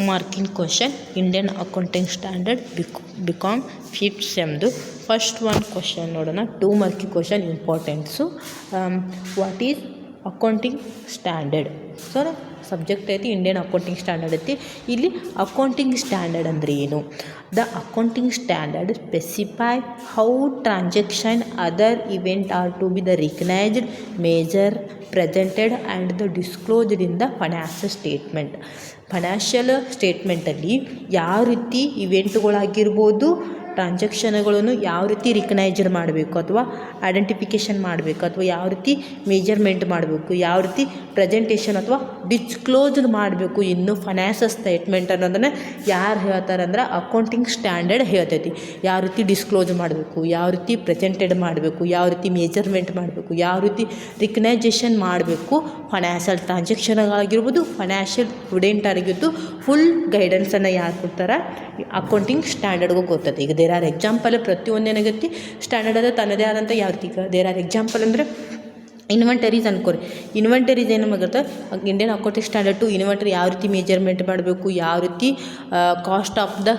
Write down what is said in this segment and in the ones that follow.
Marking question Indian accounting standard BCom 5th ಸೆಮ್ದು first one question ನೋಡೋಣ. 2 marking question importants. What is accounting standard? So subject ಐತಿ Indian accounting standard ಐತಿ. ಇಲ್ಲಿ accounting standard ಅಂದರೆ ಏನು? The accounting standard specify how transaction other event are to be the recognised, measure, presented and the disclosed in the financial statement. Financial ಸ್ಟೇಟ್ಮೆಂಟಲ್ಲಿ ಯಾವ ರೀತಿ ಇವೆಂಟ್ಗಳಾಗಿರ್ಬೋದು, ಟ್ರಾನ್ಸಾಕ್ಷನ್ಗಳನ್ನು ಯಾವ ರೀತಿ ರಿಕಗ್ನೈಸ್ಡ್ ಮಾಡಬೇಕು ಅಥವಾ ಐಡೆಂಟಿಫಿಕೇಷನ್ ಮಾಡಬೇಕು, ಅಥವಾ ಯಾವ ರೀತಿ ಮೆಜರ್ಮೆಂಟ್ ಮಾಡಬೇಕು, ಯಾವ ರೀತಿ ಪ್ರೆಸೆಂಟೇಷನ್ ಅಥವಾ ಡಿಸ್ಕ್ಲೋಸ್ಡ್ ಮಾಡಬೇಕು ಇನ್ನು ಫೈನಾನ್ಷಿಯಲ್ ಸ್ಟೇಟ್ಮೆಂಟ್ ಅನ್ನೋದನ್ನು ಯಾರು ಹೇಳ್ತಾರೆ ಅಂದ್ರೆ ಅಕೌಂಟಿಂಗ್ ಸ್ಟ್ಯಾಂಡರ್ಡ್ ಹೇಳ್ತೈತಿ. ಯಾವ ರೀತಿ ಡಿಸ್ಕ್ಲೋಸ್ ಮಾಡಬೇಕು, ಯಾವ ರೀತಿ ಪ್ರೆಸೆಂಟೆಡ್ ಮಾಡಬೇಕು, ಯಾವ ರೀತಿ ಮೆಜರ್ಮೆಂಟ್ ಮಾಡಬೇಕು, ಯಾವ ರೀತಿ ರಿಕಗ್ನೈಸೇಷನ್ ಮಾಡಬೇಕು, ಫೈನಾನ್ಷಿಯಲ್ ಟ್ರಾನ್ಸಾಕ್ಷನ್ಗಳಾಗಿರ್ಬೋದು, ಫೈನಾನ್ಷಿಯಲ್ ಸ್ಟೂಡೆಂಟ್ ಆಗಿದ್ದು ಫುಲ್ ಗೈಡೆನ್ಸನ್ನು ಯಾರು ಕೊಡ್ತಾರೆ? ಅಕೌಂಟಿಂಗ್ ಸ್ಟ್ಯಾಂಡರ್ಡ್ಗೂ ಗೊತ್ತೈತೆ. ಈಗ ದೇರ್ ಆರ್ ಎಕ್ಸಾಂಪಲ್, ಪ್ರತಿಯೊಂದು ಏನಾಗೈತಿ ಸ್ಟ್ಯಾಂಡರ್ಡ್ ಅದ ತನ್ನದೇ ಆದಂಥ ಯಾವ ರೀತಿ. ಈಗ ದೇರ್ ಆರ್ ಎಕ್ಸಾಂಪಲ್ ಅಂದರೆ ಇನ್ವೆಂಟರೀಸ್ ಅನ್ಕೋರಿ. ಇನ್ವೆಂಟರೀಸ್ ಏನಾಗುತ್ತೆ, Indian accounting standard two inventory ಯಾವ ರೀತಿ ಮೆಜರ್ಮೆಂಟ್ ಮಾಡಬೇಕು, ಯಾವ ರೀತಿ cost of the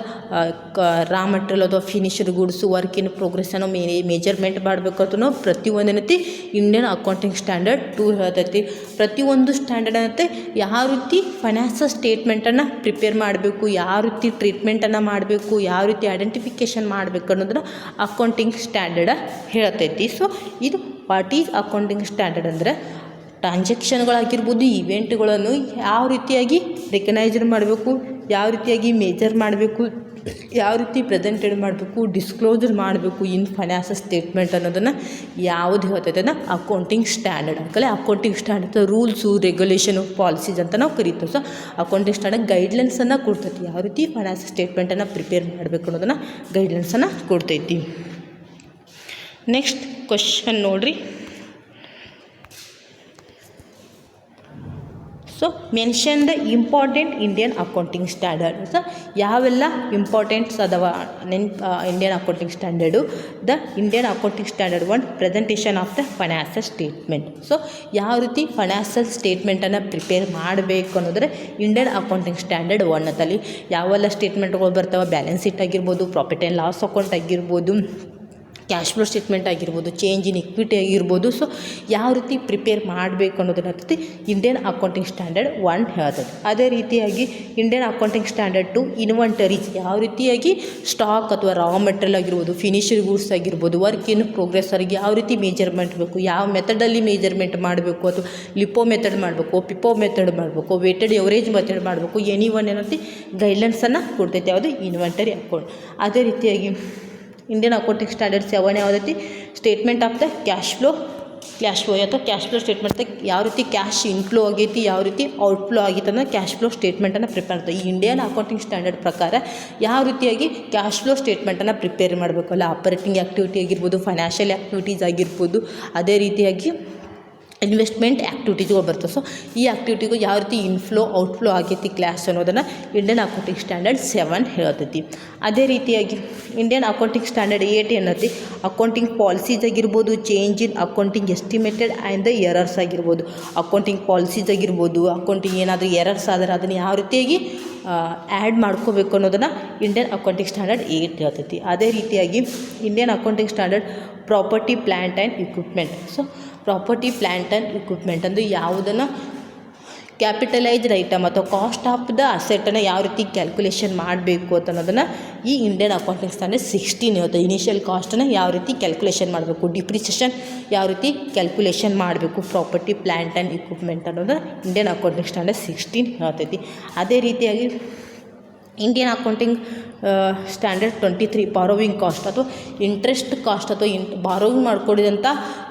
raw material ಅಥವಾ ಫಿನಿಶ್ಡ್ ಗುಡ್ಸ್, ವರ್ಕ್ ಇನ್ ಪ್ರೋಗ್ರೆಸ್ಸನ್ನು ಮೆಜರ್ಮೆಂಟ್ ಮಾಡಬೇಕು ಅಂತನೋ ಪ್ರತಿಯೊಂದು ಏನೈತಿ ಇಂಡಿಯನ್ ಅಕೌಂಟಿಂಗ್ ಸ್ಟ್ಯಾಂಡರ್ಡ್ ಟು ಹೇಳ್ತೈತಿ. ಪ್ರತಿಯೊಂದು ಸ್ಟ್ಯಾಂಡರ್ಡ್ ಏನೈತೆ ಯಾವ ರೀತಿ ಫೈನಾನ್ಷಿಯಲ್ ಸ್ಟೇಟ್ಮೆಂಟನ್ನು ಪ್ರಿಪೇರ್ ಮಾಡಬೇಕು, ಯಾವ ರೀತಿ ಟ್ರೀಟ್ಮೆಂಟನ್ನು ಮಾಡಬೇಕು, ಯಾವ ರೀತಿ ಐಡೆಂಟಿಫಿಕೇಷನ್ ಮಾಡಬೇಕು ಅನ್ನೋದನ್ನು ಅಕೌಂಟಿಂಗ್ ಸ್ಟ್ಯಾಂಡರ್ಡ್ ಹೇಳ್ತೈತಿ. ಸೊ ಇದು ವಾಟ್ ಈಸ್ ಅಕೌಂಟಿಂಗ್ ಸ್ಟ್ಯಾಂಡರ್ಡ್ ಅಂದರೆ ಟ್ರಾನ್ಸಾಕ್ಷನ್ಗಳಾಗಿರ್ಬೋದು, ಇವೆಂಟ್ಗಳನ್ನು ಯಾವ ರೀತಿಯಾಗಿ ರಿಕಗ್ನೈಸ್ಡ್ ಮಾಡಬೇಕು, ಯಾವ ರೀತಿಯಾಗಿ ಮೇಜರ್ ಮಾಡಬೇಕು, ಯಾವ ರೀತಿ ಪ್ರೆಸೆಂಟೆಡ್ ಮಾಡಬೇಕು, ಡಿಸ್ಕ್ಲೋಸ್ಡ್ ಮಾಡಬೇಕು ಇನ್ ಫೈನಾನ್ಷಿಯಲ್ ಸ್ಟೇಟ್ಮೆಂಟ್ ಅನ್ನೋದನ್ನು ಯಾವುದು ಹೇಳ್ತೈತೆ ಅದನ್ನು ಅಕೌಂಟಿಂಗ್ ಸ್ಟ್ಯಾಂಡರ್ಡ್ ಅಂಕಲೆ. Accounting standard rules, regulation, policies ಅಂತ ನಾವು ಕರಿತೀವಿ. ಸೊ ಅಕೌಂಟಿಂಗ್ ಸ್ಟ್ಯಾಂಡರ್ಡ್ ಗೈಡ್ಲೈನ್ಸನ್ನು ಕೊಡ್ತೈತಿ, ಯಾವ ರೀತಿ ಫೈನಾನ್ಷಿಯಲ್ ಸ್ಟೇಟ್ಮೆಂಟನ್ನು ಪ್ರಿಪೇರ್ ಮಾಡಬೇಕು ಅನ್ನೋದನ್ನು ಗೈಡ್ಲೈನ್ಸನ್ನು ಕೊಡ್ತೈತಿ. ನೆಕ್ಸ್ಟ್ ಕ್ವಶನ್ ನೋಡ್ರಿ. So mention the important Indian accounting standard. So ಯಾವೆಲ್ಲ ಇಂಪಾರ್ಟೆಂಟ್ಸ್ ಅದಾವ Indian accounting standard? The Indian accounting standard 1 presentation of the financial statement. So ಯಾವ ರೀತಿ ಫೈನಾನ್ಷಿಯಲ್ ಸ್ಟೇಟ್ಮೆಂಟನ್ನು ಪ್ರಿಪೇರ್ ಮಾಡಬೇಕು ಅನ್ನೋದ್ರೆ ಇಂಡಿಯನ್ ಅಕೌಂಟಿಂಗ್ ಸ್ಟ್ಯಾಂಡರ್ಡ್ 1 ಅಲ್ಲಿ ಯಾವೆಲ್ಲ ಸ್ಟೇಟ್ಮೆಂಟ್ಗಳು ಬರ್ತಾವೆ, ಬ್ಯಾಲೆನ್ಸ್ ಶೀಟ್ ಆಗಿರ್ಬೋದು, ಪ್ರಾಫಿಟ್ ಆ್ಯಂಡ್ ಲಾಸ್ ಅಕೌಂಟ್ ಆಗಿರ್ಬೋದು, ಕ್ಯಾಶ್ ಫ್ಲೋ ಸ್ಟೇಟ್ಮೆಂಟ್ ಆಗಿರ್ಬೋದು, ಚೇಂಜ್ ಇನ್ ಇಕ್ವಿಟಿ ಆಗಿರ್ಬೋದು. ಸೊ ಯಾವ ರೀತಿ ಪ್ರಿಪೇರ್ ಮಾಡಬೇಕು ಅನ್ನೋದನ್ನ ಹೇಳ್ತೈತಿ ಇಂಡಿಯನ್ ಅಕೌಂಟಿಂಗ್ ಸ್ಟ್ಯಾಂಡರ್ಡ್ 1 ಹೇಳ್ತದೆ. ಅದೇ ರೀತಿಯಾಗಿ ಇಂಡಿಯನ್ ಅಕೌಂಟಿಂಗ್ ಸ್ಟ್ಯಾಂಡರ್ಡ್ 2 ಇನ್ವೆಂಟರೀಸ್ ಯಾವ ರೀತಿಯಾಗಿ ಸ್ಟಾಕ್ ಅಥವಾ ರಾ ಮೆಟೀರಿಯಲ್ ಆಗಿರ್ಬೋದು, ಫಿನಿಶ್ಡ್ ಗೂಡ್ಸ್ ಆಗಿರ್ಬೋದು, ವರ್ಕ್ ಇನ್ ಪ್ರೋಗ್ರೆಸ್ ಅವ್ರಿಗೆ ಯಾವ ರೀತಿ ಮೆಜರ್ಮೆಂಟ್ ಬೇಕು, ಯಾವ ಮೆಥಡಲ್ಲಿ ಮೆಜರ್ಮೆಂಟ್ ಮಾಡಬೇಕು, ಅಥವಾ ಲಿಪೋ ಮೆಥಡ್ ಮಾಡಬೇಕು, ಪಿಪೋ ಮೆಥಡ್ ಮಾಡಬೇಕು, ವೇಟೆಡ್ ಎವರೇಜ್ ಮೆಥಡ್ ಮಾಡಬೇಕು, ಎನಿ ಒನ್ ಏನಂತ ಗೈಡ್ಲೈನ್ಸನ್ನು ಕೊಡ್ತೈತೆ ಯಾವುದು ಇನ್ವೆಂಟರಿ ಅಕೌಂಟ್. ಅದೇ ರೀತಿಯಾಗಿ ಇಂಡಿಯನ್ ಅಕೌಂಟಿಂಗ್ ಸ್ಟ್ಯಾಂಡರ್ಡ್ಸ್ ಯಾವೈತಿ statement of the cash flow ಅಥವಾ ಕ್ಯಾಶ್ ಫ್ಲೋ ಸ್ಟೇಟ್ಮೆಂಟ್ ಯಾವ ರೀತಿ ಕ್ಯಾಶ್ ಇನ್ಫ್ಲೋ ಆಗೈತಿ, ಯಾವ ರೀತಿ ಔಟ್ಫ್ಲೋ ಆಗೈತೆ ಅನ್ನೋ ಕ್ಯಾಶ್ ಫ್ಲೋ ಸ್ಟೇಟ್ಮೆಂಟನ್ನು ಪ್ರಿಪೇರ್ ಮಾಡ್ತಾರೆ. ಈ ಇಂಡಿಯನ್ ಅಕೌಂಟಿಂಗ್ ಸ್ಟ್ಯಾಂಡರ್ಡ್ ಪ್ರಕಾರ ಯಾವ ರೀತಿಯಾಗಿ ಕ್ಯಾಶ್ ಫ್ಲೋ ಸ್ಟೇಟ್ಮೆಂಟನ್ನು ಪ್ರಿಪೇರ್ ಮಾಡಬೇಕು, ಅಲ್ಲ ಆಪರೇಟಿಂಗ್ ಆ್ಯಕ್ಟಿವಿಟಿ ಆಗಿರ್ಬೋದು, ಫೈನಾನ್ಷಿಯಲ್ ಆ್ಯಕ್ಟಿವಿಟೀಸ್ ಆಗಿರ್ಬೋದು, ಅದೇ ರೀತಿಯಾಗಿ ಇನ್ವೆಸ್ಟ್ಮೆಂಟ್ ಆ್ಯಕ್ಟಿವಿಟೀಸ್ಗಳು ಬರ್ತವೆ. ಸೊ ಈ ಆ್ಯಕ್ಟಿವಿಟಿಗೂ ಯಾವ ರೀತಿ ಇನ್ಫ್ಲೋ ಔಟ್ಫ್ಲೋ ಆಗೈತಿ ಕ್ಲಾಸ್ ಅನ್ನೋದನ್ನು ಇಂಡಿಯನ್ ಅಕೌಂಟಿಂಗ್ ಸ್ಟ್ಯಾಂಡರ್ಡ್ 7 ಹೇಳ್ತೈತಿ. ಅದೇ ರೀತಿಯಾಗಿ ಇಂಡಿಯನ್ ಅಕೌಂಟಿಂಗ್ ಸ್ಟ್ಯಾಂಡರ್ಡ್ 8 ಏನೈತಿ ಅಕೌಂಟಿಂಗ್ ಪಾಲಿಸೀಸ್ ಆಗಿರ್ಬೋದು, change in accounting estimated and the errors ಆಗಿರ್ಬೋದು, ಅಕೌಂಟಿಂಗ್ ಪಾಲಿಸೀಸ್ ಆಗಿರ್ಬೋದು, ಅಕೌಂಟಿಂಗ್ ಏನಾದರೂ ಎರರ್ಸ್ ಆದರೆ ಅದನ್ನು ಯಾವ ರೀತಿಯಾಗಿ ಆ್ಯಡ್ ಮಾಡ್ಕೋಬೇಕು ಅನ್ನೋದನ್ನು ಇಂಡಿಯನ್ ಅಕೌಂಟಿಂಗ್ ಸ್ಟ್ಯಾಂಡರ್ಡ್ 8 ಹೇಳ್ತೈತಿ. ಅದೇ ರೀತಿಯಾಗಿ Indian accounting standard property, plant and equipment. So property, plant and equipment ಅಂದರೆ ಯಾವುದನ್ನು ಕ್ಯಾಪಿಟಲೈಸ್ಡ್ ಐಟಮ್ ಅಥವಾ ಕಾಸ್ಟ್ ಆಫ್ ದ ಅಸೆಟನ್ನು ಯಾವ ರೀತಿ ಕ್ಯಾಲ್ಕುಲೇಷನ್ ಮಾಡಬೇಕು ಅಂತ ಅನ್ನೋದನ್ನು ಈ ಇಂಡಿಯನ್ ಅಕೌಂಟಿಂಗ್ ಸ್ಟ್ಯಾಂಡರ್ಡ್ 16 ಹೇಳ್ತದೆ. ಇನಿಷಿಯಲ್ ಕಾಸ್ಟನ್ನು ಯಾವ ರೀತಿ ಕ್ಯಾಲ್ಕುಲೇಷನ್ ಮಾಡಬೇಕು, ಡಿಪ್ರಿಸಿಯೇಷನ್ ಯಾವ ರೀತಿ ಕ್ಯಾಲ್ಕುಲೇಷನ್ ಮಾಡಬೇಕು, ಪ್ರಾಪರ್ಟಿ, ಪ್ಲ್ಯಾಂಟ್ ಆ್ಯಂಡ್ ಇಕ್ವಿಪ್ಮೆಂಟ್ ಅನ್ನೋದು ಇಂಡಿಯನ್ ಅಕೌಂಟಿಂಗ್ ಸ್ಟ್ಯಾಂಡರ್ಡ್ 16 ಹೇಳ್ತೈತಿ. ಅದೇ ರೀತಿಯಾಗಿ Indian accounting standard 23 borrowing cost ಅಥವಾ ಇಂಟ್ರೆಸ್ಟ್ ಕಾಸ್ಟ್ ಅಥವಾ ಬಾರೋವಿಂಗ್ ಮಾಡ್ಕೊಂಡಿದಂಥ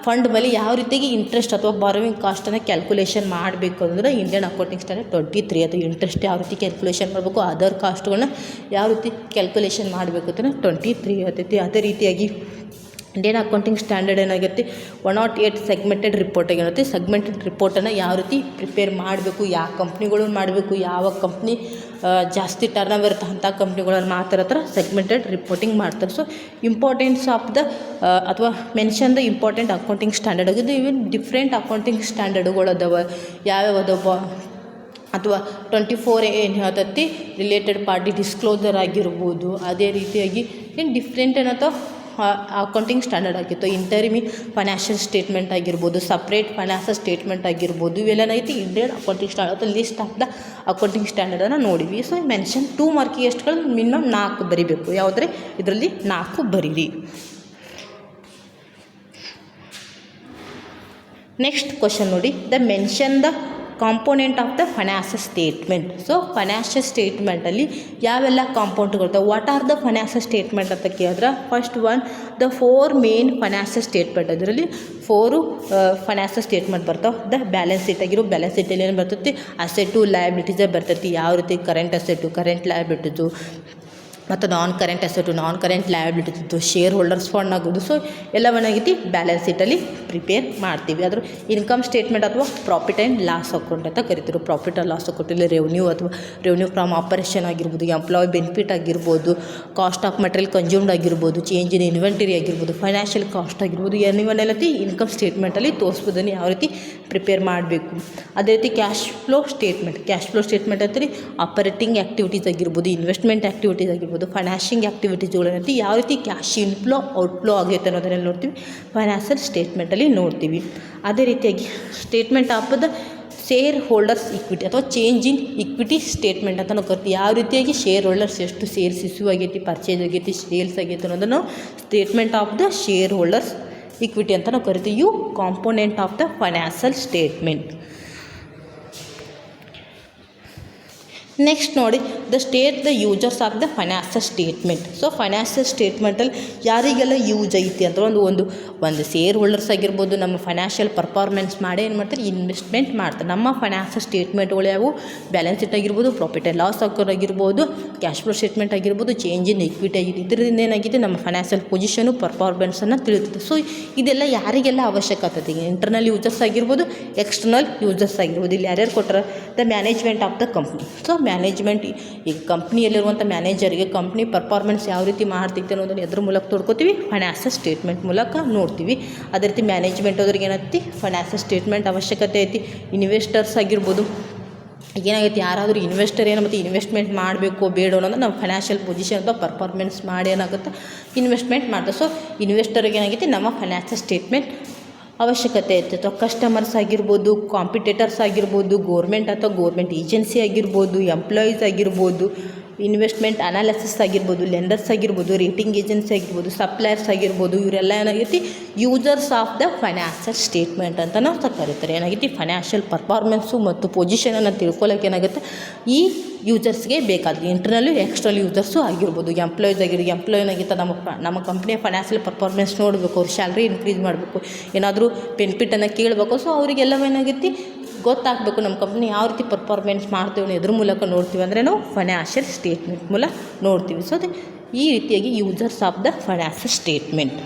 ಫಂಡ್ ಮೇಲೆ ಯಾವ ರೀತಿಯಾಗಿ ಇಂಟ್ರೆಸ್ಟ್ ಅಥವಾ ಬಾರೋವಿಂಗ್ ಕಾಸ್ಟನ್ನು ಕ್ಯಾಲ್ಕುಲೇಷನ್ ಮಾಡಬೇಕು ಅಂದರೆ ಇಂಡಿಯನ್ ಅಕೌಂಟಿಂಗ್ ಸ್ಟ್ಯಾಂಡರ್ಡ್ 23 ಅಥವಾ ಇಂಟ್ರೆಸ್ಟ್ ಯಾವ ರೀತಿ ಕ್ಯಾಲ್ಕುಲೇಷನ್ ಮಾಡಬೇಕು, ಅದರ್ ಕಾಸ್ಟ್ಗಳನ್ನ ಯಾವ ರೀತಿ ಕ್ಯಾಲ್ಕುಲೇಷನ್ ಮಾಡಬೇಕು ಅಂತ 23 ಹೇಳ್ತೈತಿ. ಅದೇ ರೀತಿಯಾಗಿ ಇಂಡಿಯನ್ ಅಕೌಂಟಿಂಗ್ ಸ್ಟ್ಯಾಂಡರ್ಡ್ ಏನಾಗುತ್ತೆ 108 ಸೆಗ್ಮೆಂಟೆಡ್ ರಿಪೋರ್ಟ್ ಆಗಿರುತ್ತೆ. ಸೆಗ್ಮೆಂಟೆಡ್ ರಿಪೋರ್ಟನ್ನು ಯಾವ ರೀತಿ ಪ್ರಿಪೇರ್ ಮಾಡಬೇಕು, ಯಾವ ಕಂಪ್ನಿಗಳು ಮಾಡಬೇಕು, ಯಾವ ಕಂಪ್ನಿ ಜಾಸ್ತಿ ಟರ್ನ್ ಓವರ್ ಇರುತ್ತೆ ಅಂಥ ಕಂಪ್ನಿಗಳನ್ನು ಮಾತ್ರ ಸೆಗ್ಮೆಂಟೆಡ್ ರಿಪೋರ್ಟಿಂಗ್ ಮಾಡ್ತಾರೆ. ಸೊ ಇಂಪಾರ್ಟೆನ್ಸ್ ಆಫ್ ದ ಅಥವಾ mention the important accounting standard ಆಗಿದ್ದು. ಇವನ್ ಡಿಫ್ರೆಂಟ್ ಅಕೌಂಟಿಂಗ್ ಸ್ಟ್ಯಾಂಡರ್ಡ್ಗಳು ಅದಾವೆ, ಯಾವ್ಯಾವ ಅದಾವ ಅಥವಾ 24 ಏನು ಹೇಳ್ತೈತಿ ರಿಲೇಟೆಡ್ ಪಾರ್ಟಿ ಡಿಸ್ಕ್ಲೋಸರ್ ಆಗಿರ್ಬೋದು. ಅದೇ ರೀತಿಯಾಗಿ ಏನು ಡಿಫ್ರೆಂಟ್ ಏನತ್ತೋ ಅಕೌಂಟಿಂಗ್ ಸ್ಟ್ಯಾಂಡರ್ಡ್ ಆಗಿತ್ತು. ಇಂಟರಿಮಿ ಫೈನಾನ್ಷಿಯಲ್ ಸ್ಟೇಟ್ಮೆಂಟ್ ಆಗಿರ್ಬೋದು, ಸಪ್ರೇಟ್ ಫೈನಾನ್ಷಿಯಲ್ ಸ್ಟೇಟ್ಮೆಂಟ್ ಆಗಿರ್ಬೋದು, ಇವೆಲ್ಲನೈತಿ ಇಂಡಿಯನ್ ಅಕೌಂಟಿಂಗ್ ಸ್ಟ್ಯಾಂಡರ್ಡ್ ಅಥವಾ ಲಿಸ್ಟ್ ಆಫ್ ದ ಅಕೌಂಟಿಂಗ್ ಸ್ಟ್ಯಾಂಡರ್ಡನ್ನು ನೋಡಿವಿ. ಸೊ ಮೆನ್ಷನ್ 2 ಮಾರ್ಕಿಗೆ ಎಷ್ಟುಗಳು ಮಿನಿಮಮ್ 4 ಬರಿಬೇಕು. ಯಾವುದ್ರೆ ಇದರಲ್ಲಿ 4 ಬರೀರಿ. ನೆಕ್ಸ್ಟ್ ಕ್ವಶನ್ ನೋಡಿ, the mention the component of the financial statement. So financial ಸ್ಟೇಟ್ಮೆಂಟಲ್ಲಿ ಯಾವೆಲ್ಲ ಕಾಂಪೌಂಟ್ಗಳಿರ್ತಾವೆ, what are the financial statement ಅಂತ ಕೇಳಿದ್ರೆ, first one the 4 main financial statement. ಅದರಲ್ಲಿ 4 ಫೈನಾನ್ಷಿಯಲ್ ಸ್ಟೇಟ್ಮೆಂಟ್ ಬರ್ತಾವೆ. ದ ಬ್ಯಾಲೆನ್ಸ್ ಶೀಟ್ ಆಗಿರೋ ಬ್ಯಾಲೆನ್ಸ್ ಶೀಟಲ್ಲಿ ಏನು ಬರ್ತೈತಿ, ಅಸೆಟು ಲಯಬಿಲಿಟೀಸೇ ಬರ್ತೈತಿ. ಯಾವ ರೀತಿ ಕರೆಂಟ್ ಅಸೆಟು, ಕರೆಂಟ್ ಲಯಬಿಲಿಟೀಸು, ಮತ್ತು non current asset, non current liabilities, shareholders fund ಆಗೋದು. ಸೊ ಎಲ್ಲವನ್ನಾಗೈತಿ ಬ್ಯಾಲೆನ್ಸ್ ಶೀಟಲ್ಲಿ ಪ್ರಿಪೇರ್ ಮಾಡ್ತೀವಿ. ಅದ್ರ ಇನ್ಕಮ್ ಸ್ಟೇಟ್ಮೆಂಟ್ ಅಥವಾ ಪ್ರಾಫಿಟ್ ಆ್ಯಂಡ್ ಲಾಸ್ ಅಕೌಂಟ್ ಅಂತ ಕರಿತೀವಿ. ಪ್ರಾಫಿಟ್ ಆ್ಯಂಡ್ ಲಾಸ್ ಅಕೌಂಟಲ್ಲಿ ರೆವೆನ್ಯೂ ಅಥವಾ ರೆವೆನ್ಯೂ ಫ್ರಮ್ ಆಪರೇಷನ್ ಆಗಿರ್ಬೋದು, ಎಂಪ್ಲಾಯ್ ಬೆನಿಫಿಟ್ ಆಗಿರ್ಬೋದು, ಕಾಸ್ಟ್ ಆಫ್ ಮಟೀರಿಯಲ್ ಕನ್ಸ್ಯೂಮ್ಡ್ ಆಗಿರ್ಬೋದು, ಚೇಂಜ್ ಇನ್ ಇನ್ವೆಂಟರಿ ಆಗಿರ್ಬೋದು, ಫೈನಾನ್ಷಿಯಲ್ ಕಾಸ್ಟ್ ಆಗಿರ್ಬೋದು, ಇವನ್ನೆಲ್ಲತಿ ಇನ್ಕಮ್ ಸ್ಟೇಟ್ಮೆಂಟಲ್ಲಿ ತೋರಿಸ್ಬೋದನ್ನು ಯಾವ ರೀತಿ ಪ್ರಿಪೇರ್ ಮಾಡಬೇಕು. ಅದೇ ರೀತಿ cash flow statement. Cash flow statement ಅಂತೀರಿ ಆಪರೇಟಿಂಗ್ ಆ್ಯಕ್ಟಿವಿಟೀಸ್ ಆಗಿರ್ಬೋದು, ಇನ್ವೆಸ್ಟ್ಮೆಂಟ್ ಆ್ಯಕ್ಟಿವಿಟೀಸ್ ಆಗಿರ್ಬೋದು, ಫೈನಾನ್ಷಿಂಗ್ ಆ್ಯಕ್ಟಿವಿಟೀಸ್ಗಳನ್ನೈತಿ ಯಾವ ರೀತಿ ಕ್ಯಾಶ್ ಇನ್ಫ್ಲೋ ಔಟ್ಫ್ಲೋ ಆಗೈತೆ ಅನ್ನೋದನ್ನೆಲ್ಲ ನೋಡ್ತೀವಿ, ಫೈನಾನ್ಷಿಯಲ್ ಸ್ಟೇಟ್ಮೆಂಟಲ್ಲಿ ನೋಡ್ತೀವಿ. ಅದೇ ರೀತಿಯಾಗಿ statement of the shareholders equity ಅಥವಾ ಚೇಂಜ್ ಇನ್ ಇಕ್ವಿಟಿ ಸ್ಟೇಟ್ಮೆಂಟ್ ಅಂತ ನಾವು ಕರಿತೀವಿ. ಯಾವ ರೀತಿಯಾಗಿ ಶೇರ್ ಹೋಲ್ಡರ್ಸ್ ಎಷ್ಟು ಶೇರ್ಸ್ ಇಶ್ಯೂ ಆಗೈತಿ, ಪರ್ಚೇಸ್ ಆಗೈತಿ, ಸೇಲ್ಸ್ ಆಗೈತಿ ಅನ್ನೋದನ್ನು statement of the shareholders equity ಅಂತ ನಾವು ಕರಿತೀವಿ. ಇವು component of the financial statement. Next ನೋಡಿ, the state the users of the financial statement. So financial ಸ್ಟೇಟ್ಮೆಂಟಲ್ಲಿ ಯಾರಿಗೆಲ್ಲ ಯೂಸ್ ಐತಿ ಅಂತ ಒಂದು ಶೇರ್ ಹೋಲ್ಡರ್ಸ್ ಆಗಿರ್ಬೋದು, ನಮ್ಮ ಫೈನಾನ್ಷಿಯಲ್ ಪರ್ಫಾರ್ಮೆನ್ಸ್ ಮಾಡಿ ಏನು ಮಾಡ್ತಾರೆ, ಇನ್ವೆಸ್ಟ್ಮೆಂಟ್ ಮಾಡ್ತಾರೆ. ನಮ್ಮ ಫೈನಾನ್ಷಿಯಲ್ ಸ್ಟೇಟ್ಮೆಂಟ್ಗಳು ಯಾವುವು, ಬ್ಯಾಲೆನ್ಸ್ ಶೀಟ್ ಆಗಿರ್ಬೋದು, ಪ್ರಾಫಿಟ್ ಆ್ಯಂಡ್ ಲಾಸ್ ಅಕೌಂಟ್ ಆಗಿರ್ಬೋದು, ಕ್ಯಾಶ್ ಫ್ಲೋ ಸ್ಟೇಟ್ಮೆಂಟ್ ಆಗಿರ್ಬೋದು, ಚೇಂಜ್ ಇನ್ ಇಕ್ವಿಟಿ ಆಗಿದೆ. ಇದರಿಂದ ಏನಾಗಿದೆ, ನಮ್ಮ ಫೈನಾನ್ಷಿಯಲ್ ಪೊಸಿಷನು ಪರ್ಫಾರ್ಮೆನ್ಸನ್ನು ತಿಳಿಯುತ್ತೆ. ಸೊ ಇದೆಲ್ಲ ಯಾರಿಗೆಲ್ಲ ಅವಶ್ಯಕತೆ ಇದೆ, ಇಂಟರ್ನಲ್ ಯೂಸರ್ಸ್ ಆಗಿರ್ಬೋದು, ಎಕ್ಸ್ಟರ್ನಲ್ ಯೂಸರ್ಸ್ ಆಗಿರ್ಬೋದು. ಇಲ್ಲಿ ಯಾರ್ಯಾರು ಕೊಟ್ಟರೆ, the management of the company. So management, ಈಗ ಕಂಪ್ನಿಯಲ್ಲಿರುವಂಥ ಮ್ಯಾನೇಜರ್ಗೆ ಕಂಪ್ನಿ ಪರ್ಫಾರ್ಮೆನ್ಸ್ ಯಾವ ರೀತಿ ಮಾಡ್ತೈತೆ ಅನ್ನೋದನ್ನು ಎದ್ರ ಮೂಲಕ ತೋಡ್ಕೋತೀವಿ, ಫೈನಾನ್ಷಿಯಲ್ ಸ್ಟೇಟ್ಮೆಂಟ್ ಮೂಲಕ ನೋಡ್ತೀವಿ. ಅದೇ ರೀತಿ ಮ್ಯಾನೇಜ್ಮೆಂಟ್ ಅವ್ರಿಗೆ ಏನೈತಿ, ಫೈನಾನ್ಷಿಯಲ್ ಸ್ಟೇಟ್ಮೆಂಟ್ ಅವಶ್ಯಕತೆ ಐತಿ. ಇನ್ವೆಸ್ಟರ್ಸ್ ಆಗಿರ್ಬೋದು, ಏನಾಗೈತಿ, ಯಾರಾದರೂ ಇನ್ವೆಸ್ಟರ್ ಏನು ಮತ್ತು ಇನ್ವೆಸ್ಟ್ಮೆಂಟ್ ಮಾಡಬೇಕು ಬೇಡ ಅನ್ನೋದು ನಮ್ಮ ಫೈನಾನ್ಷಿಯಲ್ ಪೊಸಿಷನ್ ಅಥವಾ ಪರ್ಫಾರ್ಮೆನ್ಸ್ ಮಾಡಿ ಏನಾಗುತ್ತೆ, ಇನ್ವೆಸ್ಟ್ಮೆಂಟ್ ಮಾಡ್ತಾರೆ. ಸೊ ಇನ್ವೆಸ್ಟರ್ಗೆ ಏನಾಗೈತಿ, ನಮ್ಮ ಫೈನಾನ್ಷಿಯಲ್ ಸ್ಟೇಟ್ಮೆಂಟ್ ಅವಶ್ಯಕತೆ ಇರ್ತೈತೆ. ಕಸ್ಟಮರ್ಸ್ ಆಗಿರ್ಬೋದು, ಕಾಂಪಿಟೇಟರ್ಸ್ ಆಗಿರ್ಬೋದು, ಗೋರ್ಮೆಂಟ್ ಅಥವಾ ಗೋರ್ಮೆಂಟ್ ಏಜೆನ್ಸಿ ಆಗಿರ್ಬೋದು, ಎಂಪ್ಲಾಯೀಸ್ ಆಗಿರ್ಬೋದು, ಇನ್ವೆಸ್ಟ್ಮೆಂಟ್ ಅನಾಲಿಸಿಸ್ ಆಗಿರ್ಬೋದು, ಲೆಂಡರ್ಸ್ ಆಗಿರ್ಬೋದು, ರೇಟಿಂಗ್ ಏಜೆನ್ಸಿ ಆಗಿರ್ಬೋದು, ಸಪ್ಲೈಯರ್ಸ್ ಆಗಿರ್ಬೋದು, ಇವರೆಲ್ಲ ಏನಾಗೈತಿ, users of the financial statement ಅಂತ ನಾವು ಕರೀತಾರೆ. ಏನಾಗೈತಿ, ಫೈನಾನ್ಷಿಯಲ್ ಪರ್ಫಾರ್ಮೆನ್ಸು ಮತ್ತು ಪೊಸಿಷನನ್ನು ತಿಳ್ಕೊಳ್ಳೋಕೆ ಏನಾಗುತ್ತೆ, ಈ ಯೂಸರ್ಸ್ಗೆ ಬೇಕಾದ್ರೆ ಇಂಟರ್ನಲ್ಲು ಎಕ್ಸ್ಟರ್ನಲ್ ಯೂಸರ್ಸು ಆಗಿರ್ಬೋದು. ಎಂಪ್ಲಾಯೀಸ್ ಆಗಿರ್ಬೋದು, ಎಂಪ್ಲಾಯ್ ಏನಾಗಿತ್ತು, ನಮ್ಮ ಕಂಪ್ನಿಯ ಫೈನಾನ್ಷಿಯಲ್ ಪರ್ಫಾರ್ಮೆನ್ಸ್ ನೋಡಬೇಕು, ಅವ್ರ ಸ್ಯಾಲ್ರಿ ಇನ್ಕ್ರೀಸ್ ಮಾಡಬೇಕು, ಏನಾದರೂ ಬೆನಿಫಿಟನ್ನು ಕೇಳಬೇಕು. ಸೊ ಅವರಿಗೆಲ್ಲವೂ ಏನಾಗೈತಿ, ಗೊತ್ತಾಗಬೇಕು ನಮ್ಮ ಕಂಪ್ನಿ ಯಾವ ರೀತಿ ಪರ್ಫಾರ್ಮೆನ್ಸ್ ಮಾಡ್ತೀವಿ, ಎದ್ರ ಮೂಲಕ ನೋಡ್ತೀವಿ ಅಂದರೆ ನಾವು ಫೈನಾನ್ಷಿಯಲ್ ಸ್ಟೇಟ್ಮೆಂಟ್ ಮೂಲಕ ನೋಡ್ತೀವಿ. ಸೊ ಅದೇ ಈ ರೀತಿಯಾಗಿ users of the financial statement.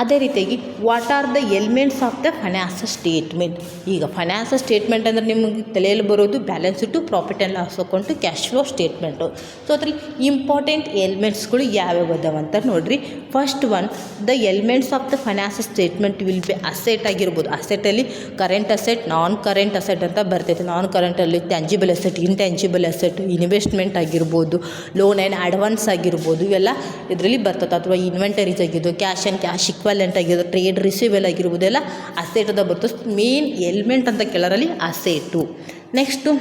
ಅದೇ ರೀತಿಯಾಗಿ what are the elements of the financial statement. ಈಗ ಫೈನಾನ್ಷಿಯಲ್ ಸ್ಟೇಟ್ಮೆಂಟ್ ಅಂದರೆ ನಿಮಗೆ ತಲೆಯಲ್ಲಿ ಬರೋದು ಬ್ಯಾಲೆನ್ಸ್ ಶೀಟು, ಪ್ರಾಫಿಟ್ ಆ್ಯಂಡ್ ಲಾಸ್ account, cash flow statement. So ಅದರಲ್ಲಿ ಇಂಪಾರ್ಟೆಂಟ್ ಎಲಿಮೆಂಟ್ಸ್ಗಳು ಯಾವ್ಯಾವ ಅದಾವ ಅಂತ ನೋಡಿರಿ. First one, the elements of the financial statement will be asset ಆಗಿರ್ಬೋದು. ಅಸೆಟಲ್ಲಿ current asset, non current asset ಅಂತ ಬರ್ತೈತೆ. ನಾನ್ ಕರೆಂಟಲ್ಲಿ tangible asset, intangible asset, investment ಆಗಿರ್ಬೋದು, ಲೋನ್ ಆ್ಯಂಡ್ ಅಡ್ವಾನ್ಸ್ ಆಗಿರ್ಬೋದು, ಇವೆಲ್ಲ ಇದರಲ್ಲಿ ಬರ್ತದೆ. ಅಥವಾ ಇನ್ವೆಂಟರೀಸ್ ಆಗಿದ್ದು, ಕ್ಯಾಶ್ ಆ್ಯಂಡ್ ಕ್ಯಾಶ್ ಇಕ್ವಾಲೆಂಟ್ ಆಗಿರೋದು, ಟ್ರೇಡ್ ರಿಸೀವಲ್ ಆಗಿರ್ಬೋದು, ಎಲ್ಲ ಅಸೆಟದ ಬರ್ತದೆ. ಮೇನ್ ಎಲಿಮೆಂಟ್ ಅಂತ ಕೇಳೋರಲ್ಲಿ ಅಸೆಟು. ನೆಕ್ಸ್ಟು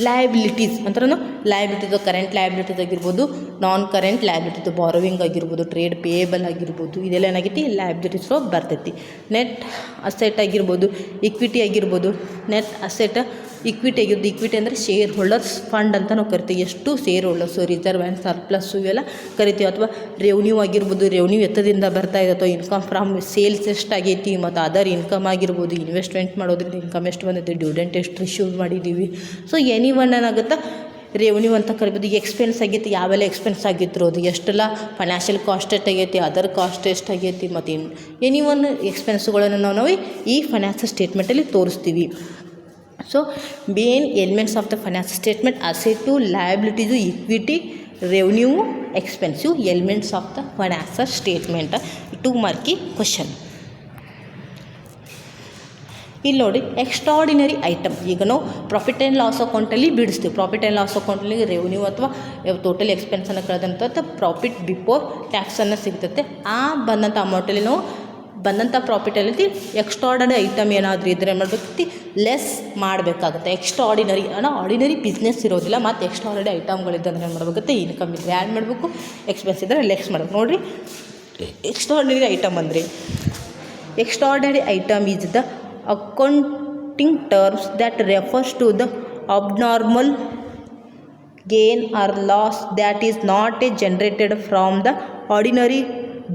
ಲಯಬಿಲಿಟೀಸ್ ಅಂದ್ರೂ ಲಯಬಿಲಿಟೀಸ್, ಕರೆಂಟ್ ಲಯಬಿಲಿಟೀಸ್ ಆಗಿರ್ಬೋದು, ನಾನ್ ಕರೆಂಟ್ ಲಯಬಿಲಿಟೀಸ್, ಬಾರೋವಿಂಗ್ ಆಗಿರ್ಬೋದು, ಟ್ರೇಡ್ ಪೇಯಬಲ್ ಆಗಿರ್ಬೋದು, ಇದೆಲ್ಲ ಏನಾಗೈತಿ ಲಯಬಿಲಿಟೀಸ್ ಬರ್ತೈತಿ. ನೆಟ್ ಅಸೆಟ್ ಆಗಿರ್ಬೋದು, ಇಕ್ವಿಟಿ ಆಗಿರ್ಬೋದು. ನೆಟ್ ಅಸೆಟ್ ಇಕ್ವಿಟಿ ಆಗಿರ್ಬೋದು. ಇಕ್ವಿಟಿ ಅಂದರೆ ಶೇರ್ ಹೋಲ್ಡರ್ಸ್ ಫಂಡ್ ಅಂತ ನಾವು ಕರಿತೀವಿ. ಎಷ್ಟು ಶೇರ್ ಹೋಲ್ಡರ್ಸು, ರಿಸರ್ವ್ ಆ್ಯಂಡ್ ಸರ್ಪ್ಲಸ್ಸು ಇವೆಲ್ಲ ಕರಿತೀವಿ. ಅಥವಾ ರೆವೆನ್ಯೂ ಆಗಿರ್ಬೋದು, ರೆವೆನ್ಯೂ ಎತ್ತದಿಂದ ಬರ್ತಾ ಇದೆ, ಅಥವಾ ಇನ್ಕಮ್ ಫ್ರಮ್ ಸೇಲ್ಸ್ ಎಷ್ಟಾಗೈತಿ, ಮತ್ತು ಅದರ್ ಇನ್ಕಮ್ ಆಗಿರ್ಬೋದು, ಇನ್ವೆಸ್ಟ್ಮೆಂಟ್ ಮಾಡೋದ್ರಿಂದ ಇನ್ಕಮ್ ಎಷ್ಟು ಬಂದೈತಿ, ಡಿವಿಡೆಂಟ್ ಎಷ್ಟು ರಿಸೀವ್ ಮಾಡಿದ್ದೀವಿ. ಸೊ ಎನಿ ಒನ್ ಏನಾಗುತ್ತೆ, ರೆವೆನ್ಯೂ ಅಂತ ಕರಿಬೋದು. ಎಕ್ಸ್ಪೆನ್ಸ್ ಆಗೈತಿ, ಯಾವೆಲ್ಲ ಎಕ್ಸ್ಪೆನ್ಸ್ ಆಗಿತ್ತು, ಅದು ಎಷ್ಟೆಲ್ಲ ಫೈನಾನ್ಷಿಯಲ್ ಕಾಸ್ಟ್ ಎಷ್ಟಾಗೈತಿ, ಅದರ್ ಕಾಸ್ಟ್ ಎಷ್ಟಾಗೈತಿ, ಮತ್ತು ಎನಿ ಒನ್ ಎಕ್ಸ್ಪೆನ್ಸ್ಗಳನ್ನು ನಾವು ಈ ಫೈನಾನ್ಷಿಯಲ್ ಸ್ಟೇಟ್ಮೆಂಟಲ್ಲಿ ತೋರಿಸ್ತೀವಿ. So main elements of the financial statement asset, liabilities, equity, revenue, expensive elements of the financial statement. 2 ಮಾರ್ಕಿ ಕ್ವಶನ್. ಇಲ್ಲಿ ನೋಡಿ ಎಕ್ಸ್ಟ್ರಾಡಿನರಿ ಐಟಮ್. ಈಗ ನಾವು ಪ್ರಾಫಿಟ್ ಆ್ಯಂಡ್ ಲಾಸ್ ಅಕೌಂಟಲ್ಲಿ ಬಿಡಿಸ್ತೀವಿ. ಪ್ರಾಫಿಟ್ ಆ್ಯಂಡ್ ಲಾಸ್ ಅಕೌಂಟಲ್ಲಿ ರೆವೆನ್ಯೂ ಅಥವಾ ಟೋಟಲ್ ಎಕ್ಸ್ಪೆನ್ಸನ್ನು ಕಳೆದಂಥ ಪ್ರಾಫಿಟ್ ಬಿಫೋರ್ ಟ್ಯಾಕ್ಸನ್ನು ಸಿಗ್ತೈತೆ. ಆ ಬಂದಂಥ ಅಮೌಂಟಲ್ಲಿ ನಾವು ಬಂದಂಥ ಪ್ರಾಫಿಟಲ್ಲಿ ಎಕ್ಸ್ಟ್ರಾರ್ಡಿನರಿ ಐಟಮ್ ಏನಾದರೂ ಇದ್ದರೆ ಏನು ಮಾಡಬೇಕು, ಲೆಸ್ ಮಾಡಬೇಕಾಗುತ್ತೆ. ಎಕ್ಸ್ಟ್ರಾರ್ಡಿನರಿ ಆರ್ಡಿನರಿ ಬಿಸ್ನೆಸ್ ಇರೋದಿಲ್ಲ, ಮತ್ತು ಎಕ್ಸ್ಟ್ರಾರ್ಡಿನರಿ ಐಟಮ್ಗಳಿದ್ದಂದ್ರೆ ಏನು ಮಾಡಬೇಕಾಗುತ್ತೆ, ಇನ್ಕಮ್ ಇದ್ದರೆ ಆ್ಯಡ್ ಮಾಡಬೇಕು, ಎಕ್ಸ್ಪೆನ್ಸ್ ಇದ್ದರೆ ಲೆಸ್ ಮಾಡಬೇಕು. ನೋಡಿರಿ, ಎಕ್ಸ್ಟ್ರಾರ್ಡಿನರಿ ಐಟಮ್ ಅಂದರೆ extraordinary item is the accounting terms that refers to the abnormal gain or loss that is not generated from the ordinary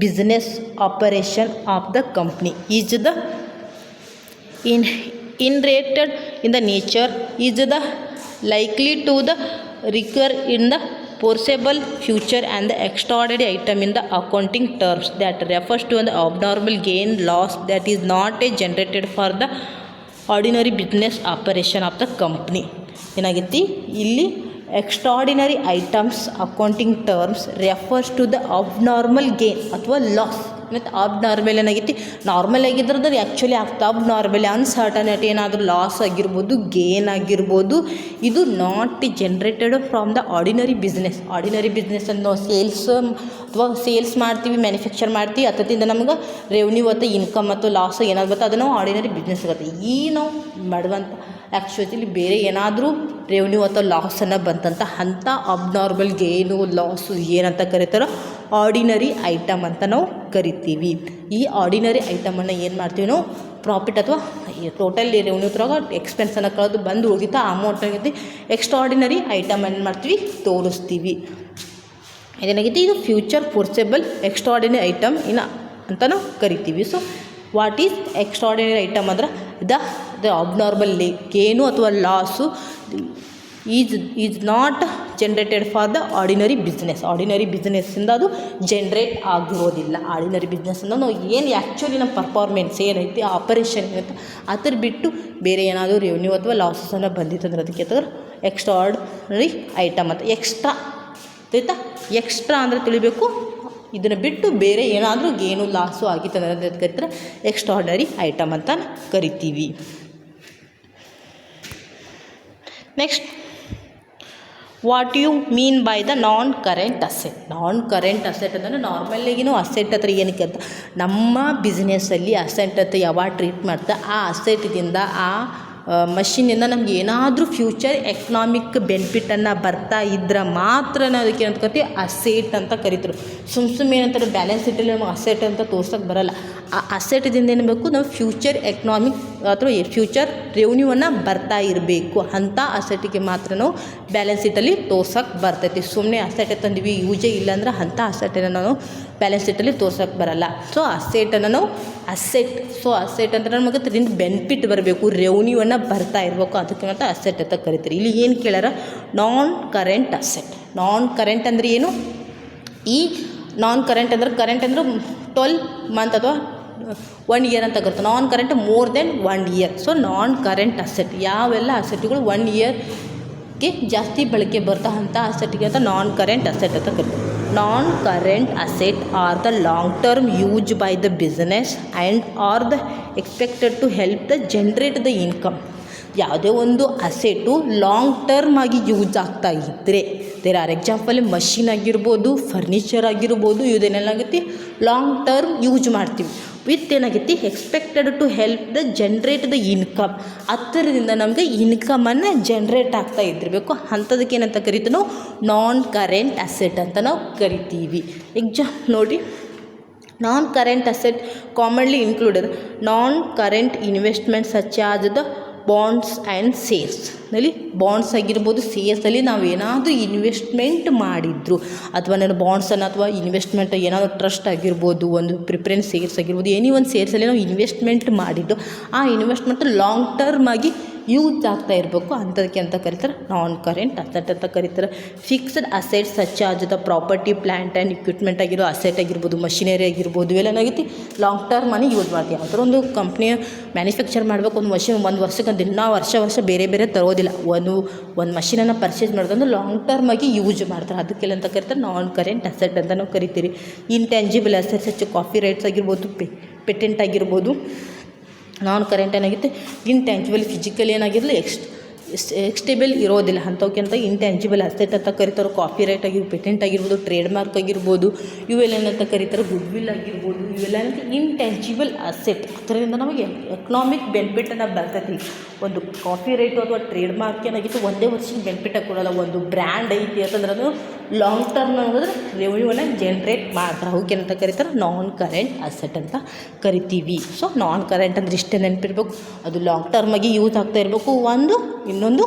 business operation of the company, is the inherited in the nature, is the likely to the recur in the foreseeable future, and the extraordinary item in the accounting terms that refers to the abnormal gain loss that is not generated for the ordinary business operation of the company. ಏನಾಗೈತಿ ಇಲ್ಲಿ extraordinary items accounting terms refers to the abnormal gain ಅಥವಾ loss. ಮತ್ತು abnormal ಏನಾಗೈತಿ, normal ಆಗಿದ್ರದ್ದು actually ಆಗ್ತಾ abnormal uncertainty ಏನಾದರೂ loss ಆಗಿರ್ಬೋದು, gain ಆಗಿರ್ಬೋದು, ಇದು not generated from the ordinary business. Ordinary business ಅನ್ನೋ ಸೇಲ್ಸ್ ಅಥವಾ ಸೇಲ್ಸ್ ಮಾಡ್ತೀವಿ, ಮ್ಯಾನುಫ್ಯಾಕ್ಚರ್ ಮಾಡ್ತೀವಿ, ಅದರಿಂದ ನಮ್ಗೆ ರೆವೆನ್ಯೂ ಅಥವಾ ಇನ್ಕಮ್ ಮತ್ತು ಲಾಸ್ ಏನಾದ್ರು ಬರ್ತದೆ, ಅದು ನಾವು ಆರ್ಡಿನರಿ ಬಿಸ್ನೆಸ್ ಆಗುತ್ತೆ. ಈ ನಾವು ಮಾಡುವಂಥ ಆ್ಯಕ್ಚುಲಿ ಬೇರೆ ಏನಾದರೂ ರೆವೆನ್ಯೂ ಅಥವಾ ಲಾಸನ್ನು ಬಂತಂತ ಅಂಥ ಅಬ್ನಾರ್ಮಲ್ ಗೇನು ಲಾಸು ಏನಂತ ಕರೀತಾರೋ ಆರ್ಡಿನರಿ ಐಟಮ್ ಅಂತ ನಾವು ಕರಿತೀವಿ. ಈ ಆರ್ಡಿನರಿ ಐಟಮನ್ನು ಏನು ಮಾಡ್ತೀವಿ ನಾವು, ಪ್ರಾಫಿಟ್ ಅಥವಾ ಟೋಟಲ್ ರೆವೆನ್ಯೂ ಥರ ಎಕ್ಸ್ಪೆನ್ಸನ್ನು ಕಳೆದು ಬಂದು ಉಳಿದಿತ್ತು ಆ ಅಮೌಂಟ್ ಆಗೈತಿ ಎಕ್ಸ್ಟ್ರಾರ್ಡಿನರಿ ಐಟಮ್ ಏನು ಮಾಡ್ತೀವಿ, ತೋರಿಸ್ತೀವಿ. ಇದೇನಾಗೈತಿ, ಇದು ಫ್ಯೂಚರ್ ಫೋರ್ಸೆಬಲ್ ಎಕ್ಸ್ಟ್ರಾರ್ಡಿನರಿ ಐಟಮ್ ಅಂತ ನಾವು ಕರಿತೀವಿ. So what is extraordinary item ಅಂದ್ರೆ ದ ಅಬ್ನಾರ್ಮಲ್ ಗೇನು ಅಥವಾ loss is not generated for the ordinary business. Ordinary ಬಿಸ್ನೆಸ್ಸಿಂದ ಅದು ಜನ್ರೇಟ್ ಆಗಿರೋದಿಲ್ಲ. ಆರ್ಡಿನರಿ ಬಿಸ್ನೆಸ್ಸಿಂದ ನಾವು ಏನು ಆ್ಯಕ್ಚುಲಿ ನಮ್ಮ ಪರ್ಫಾರ್ಮೆನ್ಸ್ ಏನೈತಿ, ಆಪರೇಷನ್ ಏನೈತೆ ಅದ್ರ ಬಿಟ್ಟು ಬೇರೆ ಏನಾದರೂ ರೆವೆನ್ಯೂ ಅಥವಾ ಲಾಸಸನ್ನು ಬಂದಿತ್ತಂದ್ರೆ ಅದಕ್ಕೆ ಎಕ್ಸ್ಟ್ರಾರ್ಡಿನರಿ ಐಟಮ್ ಅಂತ. ಎಕ್ಸ್ಟ್ರಾ ಆಯ್ತಾ, ಎಕ್ಸ್ಟ್ರಾ ಅಂದರೆ ತಿಳಿಬೇಕು, ಇದನ್ನು ಬಿಟ್ಟು ಬೇರೆ ಏನಾದರೂ ಗೇನು ಲಾಸು ಆಗಿತ್ತು ಅನ್ನೋದು ಕರಿತಾರೆ ಎಕ್ಸ್ಟ್ರಾರ್ಡಿನರಿ ಐಟಮ್ ಅಂತ ಕರಿತೀವಿ. Next, what you mean by the non current asset. Non current asset ಅಂದರೆ ನಾರ್ಮಲಾಗಿನೂ ಅಸೆಟ್ ಹತ್ರ ಏನಕ್ಕೆ ಅಂತ, ನಮ್ಮ ಬಿಸ್ನೆಸ್ಸಲ್ಲಿ ಅಸೆಟ್ ಹತ್ರ ಯಾವಾಗ ಟ್ರೀಟ್ ಮಾಡ್ತಾ ಆ ಅಸೆಟ್ದಿಂದ ಆ ಮಷಿನಿಂದ ನಮ್ಗೆ ಏನಾದರೂ ಫ್ಯೂಚರ್ ಎಕನಾಮಿಕ್ ಬೆನಿಫಿಟನ್ನು ಬರ್ತಾ ಇದ್ರೆ ಮಾತ್ರ ನಾವು ಅದಕ್ಕೆ ಏನಂತ ಕರಿತೀವಿ, ಅಸೆಟ್ ಅಂತ ಕರಿತಾರೆ. ಸುಮ್ಮನೆ ಏನಂತಾರೆ, ಬ್ಯಾಲೆನ್ಸ್ ಶೀಟಲ್ಲಿ ನಮಗೆ ಅಸೆಟ್ ಅಂತ ತೋರ್ಸೋಕ್ಕೆ ಬರೋಲ್ಲ. ಆ ಅಸೆಟ್ದಿಂದ ಏನು ಬೇಕು, ನಾವು ಫ್ಯೂಚರ್ ಎಕನಾಮಿಕ್ ಅಥವಾ ಫ್ಯೂಚರ್ ರೆವೆನ್ಯೂವನ್ನು ಬರ್ತಾ ಇರಬೇಕು. ಅಂಥ ಅಸೆಟಿಗೆ ಮಾತ್ರ ನಾವು ಬ್ಯಾಲೆನ್ಸ್ ಶೀಟಲ್ಲಿ ತೋರ್ಸೋಕ್ಕೆ ಬರ್ತೈತಿ. ಸುಮ್ಮನೆ ಅಸೆಟ್ ತಂದಿವಿ ಯೂಸೇ ಇಲ್ಲಾಂದ್ರೆ ಅಂಥ ಅಸೆಟನ್ನು ನಾವು ಬ್ಯಾಲೆನ್ಸ್ ಶೀಟಲ್ಲಿ ತೋರ್ಸೋಕ್ಕೆ ಬರೋಲ್ಲ. ಸೊ ಅಸೆಟನ್ನು ನಾವು ಅಸೆಟ್ ಅಂದರೆ ನಮಗೆ ಅದರಿಂದ ಬೆನಿಫಿಟ್ ಬರಬೇಕು, ರೆವೆನ್ಯೂವನ್ನು ಬರ್ತಾ ಇರಬೇಕು, ಅದಕ್ಕೆ ಮಾತ್ರ ಅಸೆಟ್ ಅಂತ ಕರಿತೀರಿ. ಇಲ್ಲಿ ಏನು ಕೇಳ್ಯಾರ, non current asset. Non current ಅಂದರೆ ಏನು, ಈ ನಾನ್ ಕರೆಂಟ್ ಅಂದ್ರೆ 12 ಮಂತ್ ಅಥವಾ 1 ಇಯರ್ ಅಂತ ಕರಿತಾರೆ. Non current more than 1 year. So ನಾನ್ ಕರೆಂಟ್ ಅಸೆಟ್ ಯಾವೆಲ್ಲ ಅಸೆಟ್ಗಳು 1 ಇಯರ್ಗೆ ಜಾಸ್ತಿ ಬಳಕೆ ಬರ್ತಾ ಅಂಥ ಅಸೆಟ್ಗೆ ಅಂತ ನಾನ್ ಕರೆಂಟ್ ಅಸೆಟ್ ಅಂತ ಕರಿತಾರೆ. Non current asset are the long term use by the business and are the expected to help the generate the income. ಯಾವುದೇ ಒಂದು ಅಸೆಟು ಲಾಂಗ್ ಟರ್ಮ್ ಆಗಿ ಯೂಸ್ ಆಗ್ತಾ ಇದ್ದರೆ, ದೇರ್ ಆರ್ ಎಕ್ಸಾಂಪಲ್ ಮಷಿನ್ ಆಗಿರ್ಬೋದು, furniture ಆಗಿರ್ಬೋದು, ಇದೇನೇನಾಗುತ್ತೆ ಲಾಂಗ್ ಟರ್ಮ್ ಯೂಸ್ ಮಾಡ್ತೀವಿ. With ಏನಾಗೈತಿ, expected to help the generate the income. ಅದರಿಂದ ನಮಗೆ ಇನ್ಕಮನ್ನು ಜನ್ರೇಟ್ ಆಗ್ತಾ ಇದ್ದಿರಬೇಕು. ಅಂಥದಕ್ಕೆ ಏನಂತ ಕರಿತೀವಿ ನಾವು, ನಾನ್ ಕರೆಂಟ್ ಅಸೆಟ್ ಅಂತ ನಾವು ಕರಿತೀವಿ. ನೋಡಿ, non current asset commonly included non current investment such as the bonds and ಶೇರ್ಸ್ನಲ್ಲಿ. ಬಾಂಡ್ಸ್ ಆಗಿರ್ಬೋದು, ಶೇರ್ಸಲ್ಲಿ ನಾವು ಏನಾದರೂ ಇನ್ವೆಸ್ಟ್ಮೆಂಟ್ ಮಾಡಿದ್ರು ಅಥವಾ ನಾನು ಬಾಂಡ್ಸನ್ನು ಅಥವಾ ಇನ್ವೆಸ್ಟ್ಮೆಂಟ್ ಏನಾದರೂ ಟ್ರಸ್ಟ್ ಆಗಿರ್ಬೋದು, ಒಂದು ಪ್ರಿಫರೆನ್ಸ್ ಶೇರ್ಸ್ ಆಗಿರ್ಬೋದು, ಎನಿ ಒಂದು ಶೇರ್ಸಲ್ಲಿ ನಾವು ಇನ್ವೆಸ್ಟ್ಮೆಂಟ್ ಮಾಡಿದ್ದು ಆ ಇನ್ವೆಸ್ಟ್ಮೆಂಟ್ ಲಾಂಗ್ ಟರ್ಮ್ ಆಗಿ ಯೂಸ್ ಆಗ್ತಾ ಇರಬೇಕು. ಅಂಥದಕ್ಕೆ ಅಂತ ಕರೀತಾರೆ ನಾನ್ ಕರೆಂಟ್ ಅಸೆಟ್ ಅಂತ ಕರೀತಾರೆ. Fixed assets such as the property, plant and equipment ಆಗಿರೋ ಅಸೆಟ್ ಆಗಿರ್ಬೋದು, ಮಷಿನರಿ ಆಗಿರ್ಬೋದು, ಇವೆಲ್ಲ ಏನಾಗೈತಿ ಲಾಂಗ್ ಟರ್ಮ್ ಮನಿ ಯೂಸ್ ಮಾಡ್ತೀವಿ. ಯಾವುದೋ ಒಂದು ಕಂಪ್ನಿಯ ಮ್ಯಾನುಫ್ಯಾಕ್ಚರ್ ಮಾಡಬೇಕು, ಒಂದು ವರ್ಷಕ್ಕೆ ದಿನ ವರ್ಷ ಬೇರೆ ಬೇರೆ ತರೋದಿಲ್ಲ. ಒಂದು ಮಷಿನನ್ನು ಪರ್ಚೇಸ್ ಮಾಡೋದಂದ್ರೆ ಲಾಂಗ್ ಟರ್ಮ್ ಆಗಿ ಯೂಸ್ ಮಾಡ್ತಾರೆ. ಅದಕ್ಕೆಲ್ಲ ಅಂತ ಕರೀತಾರೆ ನಾನ್ ಕರೆಂಟ್ ಅಸೆಟ್ ಅಂತ ನಾವು ಕರಿತೀವಿ. ಇಂಟ್ಯಾಂಜಿಬಲ್ ಅಸೆಟ್ಸ್ ಹೆಚ್ಚು ಕಾಪಿ ರೈಟ್ಸ್ ಆಗಿರ್ಬೋದು, ಪೇಟೆಂಟ್ ಆಗಿರ್ಬೋದು, ನಾನ್ ಕರೆಂಟ್ ಏನಾಗುತ್ತೆ ಇಂಟ್ಯಾಂಜಿಬಲ್ ಫಿಸಿಕಲ್ ಏನಾಗಿರಲಿ ಎಕ್ಸ್ಟೇಬಲ್ ಇರೋದಿಲ್ಲ ಅಂಥವ್ಕಿಂತ ಇಂಟ್ಯಾಂಜಿಬಲ್ ಅಸೆಟ್ ಅಂತ ಕರೀತಾರೆ. ಕಾಪಿ ರೈಟ್ ಆಗಿರ್ಬೋದು, ಪೇಟೆಂಟ್ ಆಗಿರ್ಬೋದು, ಟ್ರೇಡ್ ಮಾರ್ಕ್ ಆಗಿರ್ಬೋದು, ಇವೆಲ್ಲ ಏನಂತ ಕರೀತಾರೆ ಗುಡ್ ವಿಲ್ ಆಗಿರ್ಬೋದು. ಇವೆಲ್ಲ ಇಂಟ್ಯಾಂಜಿಬಲ್ ಅಸೆಟ್. ಅದರಿಂದ ನಮಗೆ ಎಕನಾಮಿಕ್ ಬೆನಿಫಿಟನ್ನು ಬರ್ತೈತಿ. ಒಂದು ಕಾಪಿ ರೈಟು ಅಥವಾ ಟ್ರೇಡ್ ಮಾರ್ಕ್ ಏನಾಗಿತ್ತು ಒಂದೇ ವರ್ಷಕ್ಕೆ ಬೆನಿಫಿಟ್ ಕೊಡೋಲ್ಲ. ಒಂದು ಬ್ರ್ಯಾಂಡ್ ಐತಿ ಅಂತಂದ್ರೆ ಅದು ಲಾಂಗ್ ಟರ್ಮ್ ಅನ್ನೋದ್ರೆ ರೆವೆನ್ಯೂವನ್ನು ಜನ್ರೇಟ್ ಮಾಡ್ತಾರೆ. ಅವಕ್ಕೇನಂತ ಕರೀತಾರೆ ನಾನ್ ಕರೆಂಟ್ ಅಸೆಟ್ ಅಂತ ಕರಿತೀವಿ. ಸೊ ನಾನ್ ಕರೆಂಟ್ ಅಂದರೆ ಇಷ್ಟೇ ನೆನಪಿರ್ಬೇಕು, ಅದು ಲಾಂಗ್ ಟರ್ಮಾಗಿ ಯೂಸ್ ಆಗ್ತಾ ಇರಬೇಕು. ಇನ್ನೊಂದು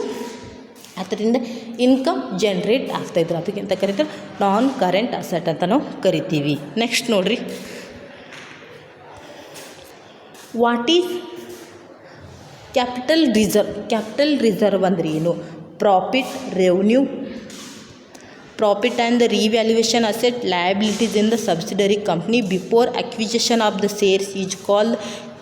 ಅದರಿಂದ ಇನ್ಕಮ್ ಜನ್ರೇಟ್ ಆಗ್ತಾಯಿದ್ರು, ಅದಕ್ಕಿಂತ ಕರೀತಾರೆ ನಾನ್ ಕರೆಂಟ್ ಅಸೆಟ್ ಅಂತ ನಾವು ಕರಿತೀವಿ. ನೆಕ್ಸ್ಟ್ ನೋಡಿರಿ, what is capital reserve. Capital reserve ಅಂದ್ರೆ ಏನು? Profit, revenue, profit and the revaluation asset liabilities in the subsidiary company before acquisition of the shares is called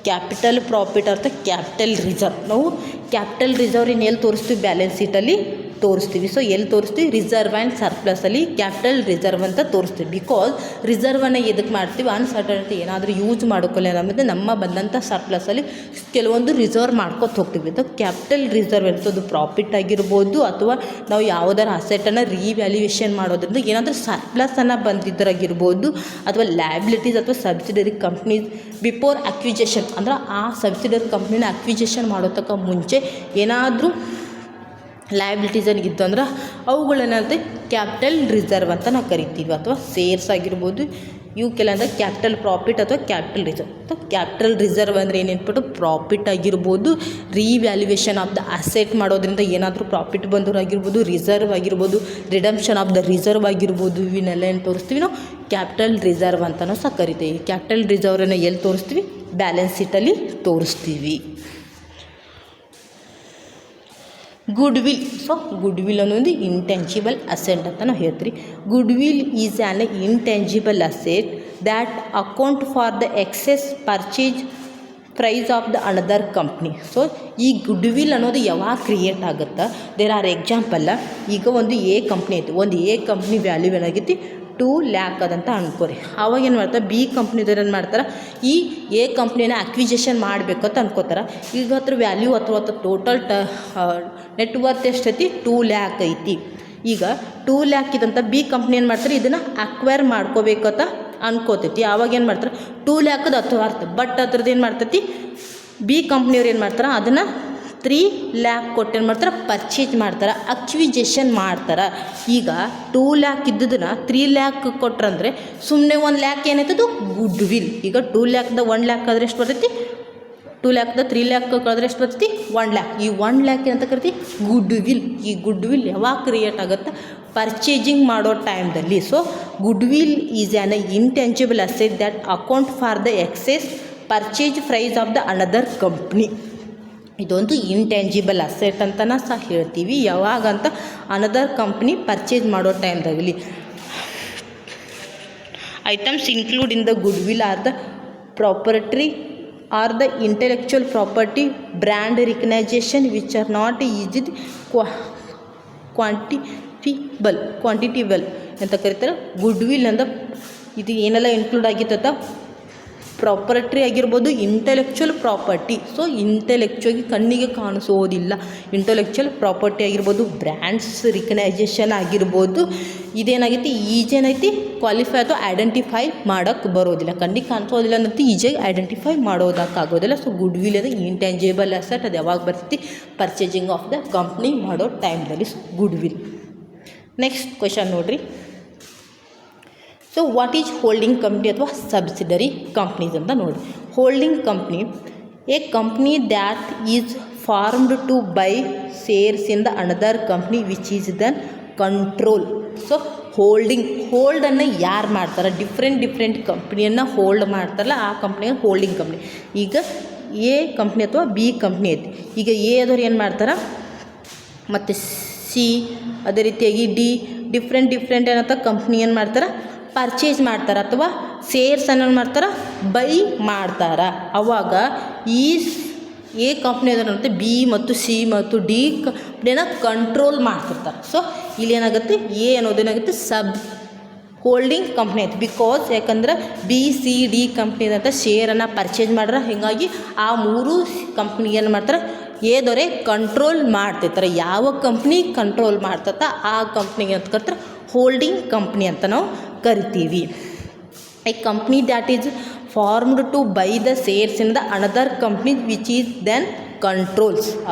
capital profit or the capital reserve. ನಾವು capital reserve ಎಲ್ಲಿ ತೋರಿಸ್ತೀವಿ? Balance ಶೀಟಲ್ಲಿ ತೋರಿಸ್ತೀವಿ. So ಎಲ್ಲಿ ತೋರಿಸ್ತೀವಿ? Reserve and ಸರ್ಪ್ಲಸಲ್ಲಿ capital reserve ಅಂತ ತೋರಿಸ್ತೀವಿ. Because ರಿಸರ್ವನ್ನು ಎದಕ್ಕೆ ಮಾಡ್ತೀವಿ? ಅನ್ಸರ್ಟನಿಟಿ ಏನಾದರೂ ಯೂಸ್ ಮಾಡ್ಕೊಳ್ಳಿ ಅನ್ನೋದು ನಮ್ಮ ಬಂದಂಥ ಸರ್ಪ್ಲಸಲ್ಲಿ ಕೆಲವೊಂದು ರಿಸರ್ವ್ ಮಾಡ್ಕೊತ ಹೋಗ್ತೀವಿ. ಅದು ಕ್ಯಾಪಿಟಲ್ ರಿಸರ್ವ್ ಇರ್ತದೆ. ಪ್ರಾಫಿಟ್ ಆಗಿರ್ಬೋದು ಅಥವಾ ನಾವು ಯಾವುದಾರ ಅಸೆಟನ್ನು ರಿವ್ಯಾಲ್ಯೂಯೇಷನ್ ಮಾಡೋದ್ರಿಂದ ಏನಾದರೂ ಸರ್ಪ್ಲಸನ್ನು ಬಂದಿದ್ದರಾಗಿರ್ಬೋದು ಅಥವಾ ಲ್ಯಾಬಿಲಿಟೀಸ್ ಅಥವಾ ಸಬ್ಸಿಡರಿ ಕಂಪ್ನೀಸ್ ಬಿಫೋರ್ ಅಕ್ವಿಜೇಷನ್ ಅಂದ್ರೆ ಆ ಸಬ್ಸಿಡರಿ ಕಂಪ್ನಿನ ಅಕ್ವಿಜೇಷನ್ ಮಾಡೋತಕ್ಕ ಮುಂಚೆ ಏನಾದರೂ ಲಯಬಿಲಿಟೀಸ್ ಏನಿತ್ತು ಅಂದ್ರೆ ಅವುಗಳೇನಂತೆ ಕ್ಯಾಪಿಟಲ್ ರಿಸರ್ವ್ ಅಂತ ನಾವು ಕರಿತೀವಿ. ಅಥವಾ ಶೇರ್ಸ್ ಆಗಿರ್ಬೋದು, ಇವಕ್ಕೆಲ್ಲ ಅಂದರೆ ಕ್ಯಾಪಿಟಲ್ ಪ್ರಾಫಿಟ್ ಅಥವಾ ಕ್ಯಾಪಿಟಲ್ ರಿಸರ್ವ್. ಅಥವಾ ಕ್ಯಾಪಿಟಲ್ ರಿಸರ್ವ್ ಅಂದರೆ ಏನೇನ್ಬಿಟ್ಟು ಪ್ರಾಫಿಟ್ ಆಗಿರ್ಬೋದು, ರಿವ್ಯಾಲ್ಯೂಯೇಷನ್ ಆಫ್ ದ ಅಸೆಟ್ ಮಾಡೋದ್ರಿಂದ ಏನಾದರೂ ಪ್ರಾಫಿಟ್ ಬಂದವರು ಆಗಿರ್ಬೋದು, ರಿಸರ್ವ್ ಆಗಿರ್ಬೋದು, ರಿಡಮ್ಷನ್ ಆಫ್ ದ ರಿಸರ್ವ್ ಆಗಿರ್ಬೋದು, ಇವನ್ನೆಲ್ಲ ಏನು ತೋರಿಸ್ತೀವಿ ನಾವು ಕ್ಯಾಪಿಟಲ್ ರಿಸರ್ವ್ ಅಂತಲೂ ಸಹ ಕರಿತೀವಿ. ಕ್ಯಾಪಿಟಲ್ ರಿಸರ್ವನ್ನು ಎಲ್ಲಿ ತೋರಿಸ್ತೀವಿ? ಬ್ಯಾಲೆನ್ಸ್ ಶೀಟಲ್ಲಿ ತೋರಿಸ್ತೀವಿ. Goodwill. So goodwill ಅನ್ನೋದು ಇಂಟ್ಯಾಂಜಿಬಲ್ ಅಸೆಟ್ ಅಂತ ನಾವು ಹೇಳ್ತೀವಿ. Goodwill is an intangible asset that account for the excess purchase price of the another company. So ಈ ಗುಡ್ ವಿಲ್ ಅನ್ನೋದು ಯಾವಾಗ ಕ್ರಿಯೇಟ್ ಆಗುತ್ತೆ? There are example. ಈಗ ಒಂದು ಎ ಕಂಪ್ನಿ ಐತಿ, ಒಂದು ಎ ಕಂಪ್ನಿ ವ್ಯಾಲ್ಯೂ ಏನಾಗೈತಿ 2 lakh ಅದಂತ ಅನ್ಕೋರಿ. ಆವಾಗ ಏನು ಮಾಡ್ತಾರೆ? ಬಿ ಕಂಪ್ನಿದವ್ರು ಏನು ಮಾಡ್ತಾರೆ? ಈ ಎ ಕಂಪ್ನಿನ ಅಕ್ವಿಜೇಷನ್ ಮಾಡಬೇಕಂತ ಅನ್ಕೋತಾರೆ. ಈಗ ಅದ್ರ ವ್ಯಾಲ್ಯೂ ಅಥವಾ ಟೋಟಲ್ ನೆಟ್ವರ್ತ್ ಎಷ್ಟೈತಿ? 2 lakh ಐತಿ. ಈಗ 2 lakh ಇದಂತ ಬಿ ಕಂಪ್ನಿ ಏನು ಮಾಡ್ತಾರೆ? ಇದನ್ನು ಅಕ್ವೈರ್ ಮಾಡ್ಕೋಬೇಕಂತ ಅನ್ಕೋತೈತಿ. ಆವಾಗ ಏನು ಮಾಡ್ತಾರೆ? 2 lakh ಅದು ಅರ್ಥ. ಬಟ್ ಅದ್ರದ್ದು ಏನು ಮಾಡ್ತೈತಿ? ಬಿ ಕಂಪ್ನಿಯವ್ರು ಏನು ಮಾಡ್ತಾರೆ? ಅದನ್ನು 3 lakh ಕೊಟ್ಟು ಏನು ಮಾಡ್ತಾರೆ? ಪರ್ಚೇಸ್ ಮಾಡ್ತಾರೆ, ಅಕ್ವಿಜೇಷನ್ ಮಾಡ್ತಾರೆ. ಈಗ 2 lakh ಇದ್ದದನ್ನು 3 lakh ಕೊಟ್ರಂದರೆ ಸುಮ್ಮನೆ 1 lakh ಏನಾಯ್ತದು? Good will. ಈಗ 2 lakhದ 1 lakh ಆದರೆ ಎಷ್ಟು ಬರ್ತೈತಿ? 2 lakhದ 3 lakh ಕಳೆದ್ರೆ ಎಷ್ಟು ಬರ್ತೈತಿ? 1 lakh. ಈ 1 lakh ಏನಂತ ಕರಿತೀವಿ? Goodwill. ಈ ಗುಡ್ ವಿಲ್ ಯಾವಾಗ ಕ್ರಿಯೇಟ್ ಆಗುತ್ತೆ? ಪರ್ಚೇಸಿಂಗ್ ಮಾಡೋ ಟೈಮ್ದಲ್ಲಿ. So goodwill is an intangible asset that account for the excess purchase price of the another company. ಇದೊಂದು ಇಂಟ್ಯಾಂಜಿಬಲ್ ಅಸೆಟ್ ಅಂತನ ಸಹ ಹೇಳ್ತೀವಿ. ಯಾವಾಗಂತ ಅನದರ್ ಕಂಪ್ನಿ ಪರ್ಚೇಸ್ ಮಾಡೋ ಟೈಮ್ದಾಗಲಿ. Items include in the goodwill are the property are the intellectual property, brand recognisation which are not easy quantifiable ಅಂತ ಕರೀತಾರೆ. Good will ಅಂದ ಇದು ಏನೆಲ್ಲ ಇನ್ಕ್ಲೂಡ್ ಆಗಿತ್ತ? ಪ್ರಾಪರ್ಟಿ ಆಗಿರ್ಬೋದು, ಇಂಟೆಲೆಕ್ಚುವಲ್ ಪ್ರಾಪರ್ಟಿ. ಸೊ ಇಂಟೆಲೆಕ್ಚುವಲ್ ಕಣ್ಣಿಗೆ ಕಾಣಿಸೋದಿಲ್ಲ ಇಂಟೆಲೆಕ್ಚುವಲ್ ಪ್ರಾಪರ್ಟಿ ಆಗಿರ್ಬೋದು, ಬ್ರ್ಯಾಂಡ್ಸ್ ರಿಕಗ್ನೈಜೇಷನ್ ಆಗಿರ್ಬೋದು. ಇದೇನಾಗೈತಿ? ಈಜೇನೈತಿ ಕ್ವಾಲಿಫೈ ಅಥವಾ ಐಡೆಂಟಿಫೈ ಮಾಡೋಕ್ಕೆ ಬರೋದಿಲ್ಲ. ಕಣ್ಣಿಗೆ ಕಾಣಿಸೋದಿಲ್ಲ ಅನ್ನೋದು ಈಜಿಯಾಗಿ ಐಡೆಂಟಿಫೈ ಮಾಡೋದಕ್ಕಾಗೋದಿಲ್ಲ. ಸೊ ಗುಡ್ ವಿಲ್ ಅದು ಇಂಟ್ಯಾಂಜಿಬಲ್ ಅಸೆಟ್. ಅದು ಯಾವಾಗ ಬರ್ತೈತಿ? ಪರ್ಚೇಸಿಂಗ್ ಆಫ್ ದ ಕಂಪ್ನಿ ಮಾಡೋ ಟೈಮ್ದಲ್ಲಿ ಗುಡ್ ವಿಲ್. ನೆಕ್ಸ್ಟ್ ಕ್ವೆಶನ್ ನೋಡಿರಿ. So what is holding company ಅಥವಾ ಸಬ್ಸಿಡರಿ ಕಂಪ್ನೀಸ್ ಅಂತ ನೋಡಿ. Holding company a company that is formed to buy shares in the another company which is then control. ಸೊ ಹೋಲ್ಡನ್ನು ಯಾರು ಮಾಡ್ತಾರೆ? ಡಿಫ್ರೆಂಟ್ ಕಂಪ್ನಿಯನ್ನು ಹೋಲ್ಡ್ ಮಾಡ್ತಾರಲ್ಲ ಆ ಕಂಪ್ನಿಗೆ ಹೋಲ್ಡಿಂಗ್ ಕಂಪ್ನಿ. ಈಗ ಎ ಕಂಪ್ನಿ ಅಥವಾ ಬಿ ಕಂಪ್ನಿ ಐತಿ. ಈಗ ಎ ಆದವ್ರು ಏನು ಮಾಡ್ತಾರೆ? ಮತ್ತು ಸಿ ಅದೇ ರೀತಿಯಾಗಿ ಡಿ ಡಿಫ್ರೆಂಟ್ ಏನಂತ ಕಂಪ್ನಿ ಏನು ಮಾಡ್ತಾರೆ? ಪರ್ಚೇಸ್ ಮಾಡ್ತಾರೆ ಅಥವಾ ಶೇರ್ಸನ್ನು ಏನು ಮಾಡ್ತಾರೆ? ಬೈ ಮಾಡ್ತಾರೆ. ಅವಾಗ ಈ ಎ ಕಂಪ್ನಿ ಅದರಂತೆ ಬಿ ಮತ್ತು ಸಿ ಮತ್ತು ಡಿ ಕಂಪ್ನಿನ ಕಂಟ್ರೋಲ್ ಮಾಡ್ತಿರ್ತಾರೆ. ಸೊ ಇಲ್ಲೇನಾಗುತ್ತೆ? ಎ ಅನ್ನೋದೇನಾಗುತ್ತೆ? ಹೋಲ್ಡಿಂಗ್ ಕಂಪ್ನಿ ಐತಿ. ಬಿಕಾಸ್ ಯಾಕಂದ್ರೆ ಬಿ ಸಿ ಡಿ ಕಂಪ್ನಿದಂಥ ಶೇರನ್ನು ಪರ್ಚೇಸ್ ಮಾಡ್ರೆ, ಹೀಗಾಗಿ ಆ 3 ಕಂಪ್ನಿ ಏನು ಮಾಡ್ತಾರೆ, ಏದವರೆ ಕಂಟ್ರೋಲ್ ಮಾಡ್ತಿರ್ತಾರೆ. ಯಾವ ಕಂಪ್ನಿ ಕಂಟ್ರೋಲ್ ಮಾಡ್ತತ್ತ ಆ ಕಂಪ್ನಿಗೆ ಅಂತ ಕರ್ತಾರೆ ಹೋಲ್ಡಿಂಗ್ ಕಂಪ್ನಿ ಅಂತ ನಾವು ಕರಿತೀವಿ. A company that is formed to buy the shares in the another company which is then controls.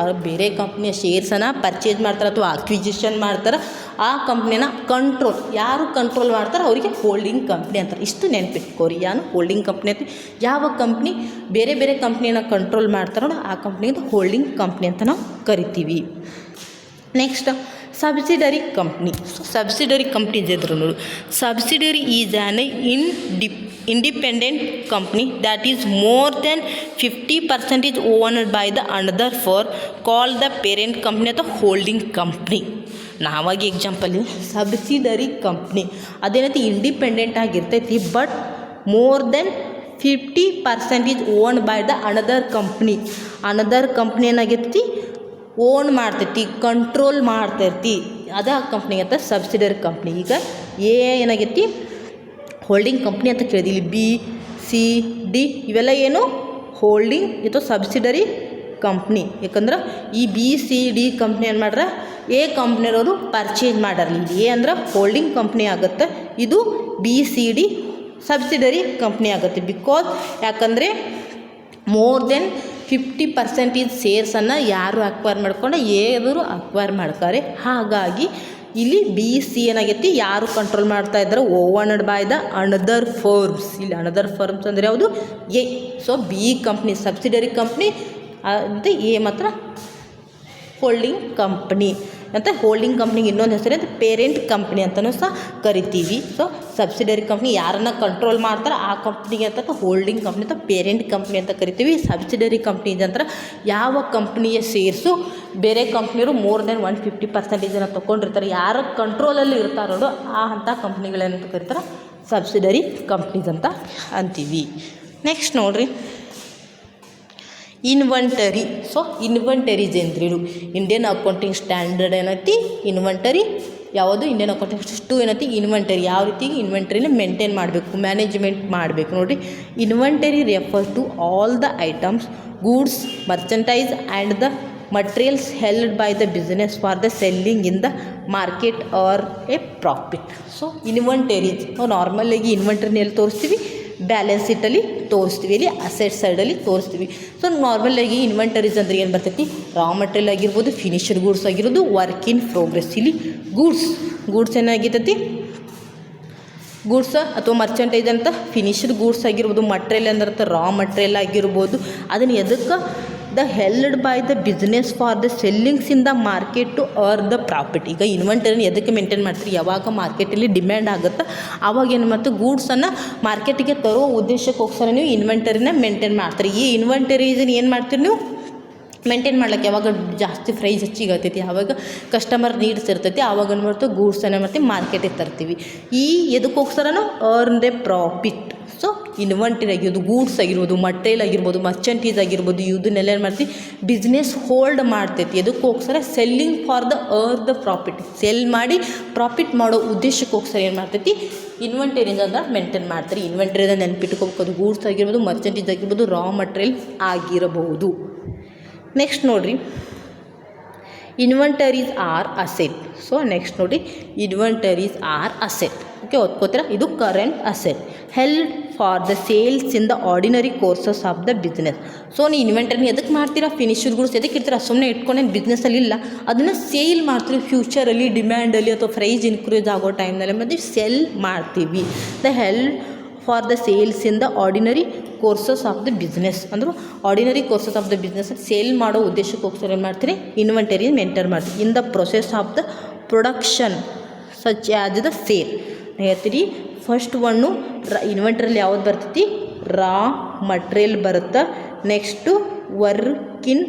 ಬೇರೆ ಕಂಪ್ನಿಯ ಶೇರ್ಸನ್ನು ಪರ್ಚೇಸ್ ಮಾಡ್ತಾರೆ ಅಥವಾ ಅಕ್ವಿಜಿಷನ್ ಮಾಡ್ತಾರೆ, ಆ ಕಂಪ್ನಿನ ಕಂಟ್ರೋಲ್ ಯಾರು ಕಂಟ್ರೋಲ್ ಮಾಡ್ತಾರೆ ಅವರಿಗೆ ಹೋಲ್ಡಿಂಗ್ ಕಂಪ್ನಿ ಅಂತಾರೆ. ಇಷ್ಟು ನೆನ್ಪಿಟ್ಕೋರಿ, ಏನು ಹೋಲ್ಡಿಂಗ್ ಕಂಪ್ನಿ ಅಂತ. ಯಾವ ಕಂಪ್ನಿ ಬೇರೆ ಬೇರೆ ಕಂಪ್ನಿನ ಕಂಟ್ರೋಲ್ ಮಾಡ್ತಾರೆ ನೋಡಿ, ಆ ಕಂಪ್ನಿಗೆ ಹೋಲ್ಡಿಂಗ್ ಕಂಪ್ನಿ ಅಂತ ನಾವು ಕರಿತೀವಿ. Next subsidiary company. So subsidiary companies ಇದ್ರು ನೋಡು. Subsidiary is on independent company that is more than 50% is owned by the another firm called the parent company ಅಥವಾ holding company. ನಾವಾಗಿ ಎಕ್ಸಾಂಪಲ್ ಸಬ್ಸಿಡರಿ ಕಂಪ್ನಿ ಅದೇನೈತಿ independent ಆಗಿರ್ತೈತಿ, but more than 50% is owned by the another company. Another company ಏನಾಗಿರ್ತಿ own ಮಾಡ್ತೈತಿ, control ಮಾಡ್ತೈತಿ, ಅದೇ ಆ company ಅಂತ ಸಬ್ಸಿಡರಿ ಕಂಪ್ನಿ. ಈಗ ಏನಾಗೈತಿ ಹೋಲ್ಡಿಂಗ್ ಕಂಪ್ನಿ ಅಂತ ಕೇಳಿದ್ವಿ. ಇಲ್ಲಿ ಬಿ ಸಿ ಡಿ ಇವೆಲ್ಲ ಏನು ಹೋಲ್ಡಿಂಗ್ ಇದು ಸಬ್ಸಿಡರಿ ಕಂಪ್ನಿ. ಯಾಕಂದ್ರೆ ಈ ಬಿ ಸಿ ಡಿ ಕಂಪ್ನಿ ಏನು ಮಾಡ್ರೆ ಎ ಕಂಪ್ನಿಯವರು ಪರ್ಚೇಸ್ ಮಾಡಾರಲ್ಲ. ಇದು ಎ ಅಂದ್ರೆ ಹೋಲ್ಡಿಂಗ್ ಕಂಪ್ನಿ ಆಗುತ್ತೆ, ಇದು B C D subsidiary company ಆಗುತ್ತೆ. ಬಿಕಾಸ್ ಯಾಕಂದರೆ ಮೋರ್ ದೆನ್ 50% ಶೇರ್ಸನ್ನು ಯಾರು ಅಕ್ವೈರ್ ಮಾಡ್ಕೊಂಡು ಏದರು ಅಕ್ವೈರ್ ಮಾಡ್ತಾರೆ. ಹಾಗಾಗಿ ಇಲ್ಲಿ ಬಿ ಸಿ ಏನಾಗೈತಿ ಯಾರು ಕಂಟ್ರೋಲ್ ಮಾಡ್ತಾ ಇದ್ದಾರೆ, ಓವನ್ಡ್ ಬೈ ದ ಅನದರ್ ಫರ್ಮ್ಸ್. ಇಲ್ಲಿ ಅನದರ್ ಫರ್ಮ್ಸ್ ಅಂದರೆ ಯಾವುದು A. So B company subsidiary company ಅಂತ, ಎ ಮಾತ್ರ ಹೋಲ್ಡಿಂಗ್ ಕಂಪ್ನಿ ಅಂತ. ಹೋಲ್ಡಿಂಗ್ ಕಂಪ್ನಿಗೆ ಇನ್ನೊಂದು ಹೆಸರು ಅಂತ ಪೇರೆಂಟ್ ಕಂಪ್ನಿ ಅಂತಲೂ ಸಹ ಕರಿತೀವಿ. ಸೊ ಸಬ್ಸಿಡರಿ ಕಂಪ್ನಿ ಯಾರನ್ನು ಕಂಟ್ರೋಲ್ ಮಾಡ್ತಾರೆ ಆ ಕಂಪ್ನಿಗೆ ಅಂತ ಹೋಲ್ಡಿಂಗ್ ಕಂಪ್ನಿ ಅಂತ ಪೇರೆಂಟ್ ಕಂಪ್ನಿ ಅಂತ ಕರಿತೀವಿ. ಸಬ್ಸಿಡರಿ ಕಂಪ್ನಿ ಅಂತ ಯಾವ ಕಂಪ್ನಿಯ ಶೇರ್ಸು ಬೇರೆ ಕಂಪ್ನಿಯವರು ಮೋರ್ ದೆನ್ 150% ತೊಗೊಂಡಿರ್ತಾರೆ, ಯಾರ ಕಂಟ್ರೋಲಲ್ಲಿ ಇರ್ತಾರೋ ಆ ಅಂಥ ಕಂಪ್ನಿಗಳೇನಂತ ಕರೀತಾರೆ ಸಬ್ಸಿಡರಿ ಕಂಪ್ನೀಸ್ ಅಂತ ಅಂತೀವಿ. ನೆಕ್ಸ್ಟ್ ನೋಡಿರಿ ಇನ್ವೆಂಟರಿ. ಸೊ ಇನ್ವೆಂಟರೀಸ್ ಏನ್ರಿ ಇಂಡಿಯನ್ ಅಕೌಂಟಿಂಗ್ ಸ್ಟ್ಯಾಂಡರ್ಡ್ ಏನೈತಿ ಇನ್ವೆಂಟರಿ ಯಾವುದು ಇಂಡಿಯನ್ ಅಕೌಂಟಿಂಗ್ 2 ಏನೈತಿ ಇನ್ವೆಂಟರಿ. ಯಾವ ರೀತಿ ಇನ್ವೆಂಟರಿನ ಮೇಂಟೈನ್ ಮಾಡಬೇಕು, ಮ್ಯಾನೇಜ್ಮೆಂಟ್ ಮಾಡಬೇಕು ನೋಡಿರಿ. Inventory refer to all the items, goods, merchandise and the materials held by the business for the selling in the market or a profit. So inventories ನಾವು ನಾರ್ಮಲಾಗಿ ಇನ್ವೆಂಟರಿನ ಎಲ್ಲಿ ತೋರಿಸ್ತೀವಿ, ಬ್ಯಾಲೆನ್ಸ್ ಶೀಟಲ್ಲಿ ತೋರಿಸ್ತೀವಿ, ಇಲ್ಲಿ ಅಸೆಟ್ ಸೈಡಲ್ಲಿ ತೋರಿಸ್ತೀವಿ. ಸೊ ನಾರ್ಮಲಾಗಿ ಇನ್ವೆಂಟರೀಸ್ ಅಂದರೆ ಏನು ಬರ್ತೈತಿ, ರಾ ಮಟೀರಿಯಲ್ ಆಗಿರ್ಬೋದು, ಫಿನಿಶ್ಡ್ ಗೂಡ್ಸ್ ಆಗಿರೋದು, ವರ್ಕ್ ಇನ್ ಪ್ರೋಗ್ರೆಸ್. ಇಲ್ಲಿ ಗೂಡ್ಸ್ ಏನಾಗಿರ್ತೈತಿ ಗೂಡ್ಸ್ ಅಥವಾ ಮರ್ಚೆಂಟೈಸ್ ಅಂತ ಫಿನಿಶ್ಡ್ ಗೂಡ್ಸ್ ಆಗಿರ್ಬೋದು, ಮಟ್ರಿಯಲ್ ಅಂದ್ರೆ ರಾ ಮಟ್ರಿಯಲ್ ಆಗಿರ್ಬೋದು. ಅದನ್ನು ಎದಕ್ಕೆ the held by the business for the sellings in the market to earn the profit. ಈಗ ಇನ್ವೆಂಟರಿನ ಎದಕ್ಕೆ ಮೇಂಟೈನ್ ಮಾಡ್ತೀರಿ, ಯಾವಾಗ ಮಾರ್ಕೆಟಲ್ಲಿ ಡಿಮ್ಯಾಂಡ್ ಆಗುತ್ತೆ ಆವಾಗ ಏನು ಮಾಡ್ತೀವಿ ಗೂಡ್ಸನ್ನು ಮಾರ್ಕೆಟಿಗೆ ತರೋ ಉದ್ದೇಶಕ್ಕೋಸ್ಕರ ನೀವು ಇನ್ವೆಂಟರಿನ ಮೇಂಟೈನ್ ಮಾಡ್ತೀರಿ. ಈ ಇನ್ವೆಂಟರೀಸನ್ನು ಏನು ಮಾಡ್ತೀರಿ ನೀವು ಮೇಂಟೈನ್ ಮಾಡ್ಲಿಕ್ಕೆ, ಯಾವಾಗ ಜಾಸ್ತಿ ಪ್ರೈಸ್ ಹೆಚ್ಚಿಗೆ ಆಗ್ತೈತಿ, ಯಾವಾಗ ಕಸ್ಟಮರ್ ನೀಡ್ಸ್ ಇರ್ತೈತಿ, ಆವಾಗ ಏನು ಮಾಡ್ತೀವಿ ಗೂಡ್ಸನ್ನು ಮಾಡ್ತೀವಿ ಮಾರ್ಕೆಟಿಗೆ ತರ್ತೀವಿ. ಈ ಎದಕ್ಕೋಸ್ಕರ ನಾವು earn the profit. So inventory ಆಗಿರ್ಬೋದು, ಗೂಡ್ಸ್ ಆಗಿರ್ಬೋದು, ಮಟೀರಿಯಲ್ ಆಗಿರ್ಬೋದು, ಮರ್ಚೆಂಟೀಸ್ ಆಗಿರ್ಬೋದು, ಇದನ್ನೆಲ್ಲ ಏನು ಮಾಡ್ತೀವಿ ಬಿಸ್ನೆಸ್ ಹೋಲ್ಡ್ ಮಾಡ್ತೈತಿ. ಎದಕ್ಕೋಸ್ಕರ selling for the earn the profit, sell ಮಾಡಿ ಪ್ರಾಫಿಟ್ ಮಾಡೋ ಉದ್ದೇಶಕ್ಕೋಸ್ಕರ ಏನು ಮಾಡ್ತೈತಿ ಇನ್ವೆಂಟರೀಸ್ ಅಂತ ಮೇಂಟೈನ್ ಮಾಡ್ತಾರೆ. ಇನ್ವೆಂಟರಿದ ನೆನ್ಪಿಟ್ಕೋಬೇಕು, ಅದು ಗೂಡ್ಸ್ ಆಗಿರ್ಬೋದು, ಮರ್ಚೆಂಟೀಸ್ ಆಗಿರ್ಬೋದು, ರಾ ಮಟೀರಿಯಲ್ ಆಗಿರಬಹುದು. ನೆಕ್ಸ್ಟ್ ನೋಡಿರಿ inventories R asset. So next ನೋಡಿ ಇನ್ವೆಂಟರೀಸ್ ಆರ್ ಅಸೆಟ್. ಓಕೆ ಓದ್ಕೋತೀರ, ಇದು current asset held for the sales in the ordinary courses of the business. So ನೀವು ಇನ್ವೆಂಟರಿನ ಎದಕ್ಕೆ ಮಾಡ್ತೀರಾ, ಫಿನಿಶ್ಡ್ ಗೂಡ್ಸ್ ಎದಕ್ಕೆ ಇರ್ತೀರ, ಸುಮ್ಮನೆ ಇಟ್ಕೊಂಡೇನು ಬಿಸ್ನೆಸ್ಸಲ್ಲಿ ಇಲ್ಲ, ಅದನ್ನು ಸೇಲ್ ಮಾಡ್ತೀವಿ ಫ್ಯೂಚರಲ್ಲಿ ಡಿಮ್ಯಾಂಡಲ್ಲಿ ಅಥವಾ ಪ್ರೈಸ್ ಇನ್ಕ್ರೀಸ್ ಆಗೋ ಟೈಮ್ನಲ್ಲಿ ಮತ್ತು ಸೆಲ್ ಮಾಡ್ತೀವಿ. The held for the sales in the ordinary courses of the business. ಅಂದ್ರೆ ordinary courses of the business sale ಮಾಡೋ ಉದ್ದೇಶಕ್ಕೋಸ್ಕರ ಏನು ಮಾಡ್ತೀರಿ ಇನ್ವೆಂಟರಿ ಮೇಂಟೈನ್ ಮಾಡ್ತೀವಿ. In the process of the production such as the sale ಹೇಳ್ತೀರಿ. First one ಇನ್ವೆಂಟ್ರಲ್ಲಿ ಯಾವ್ದು ಬರ್ತೈತಿ, ರಾ ಮಟ್ರಿಯಲ್ ಬರುತ್ತೆ. ನೆಕ್ಸ್ಟು ವರ್ಕ್ ಇನ್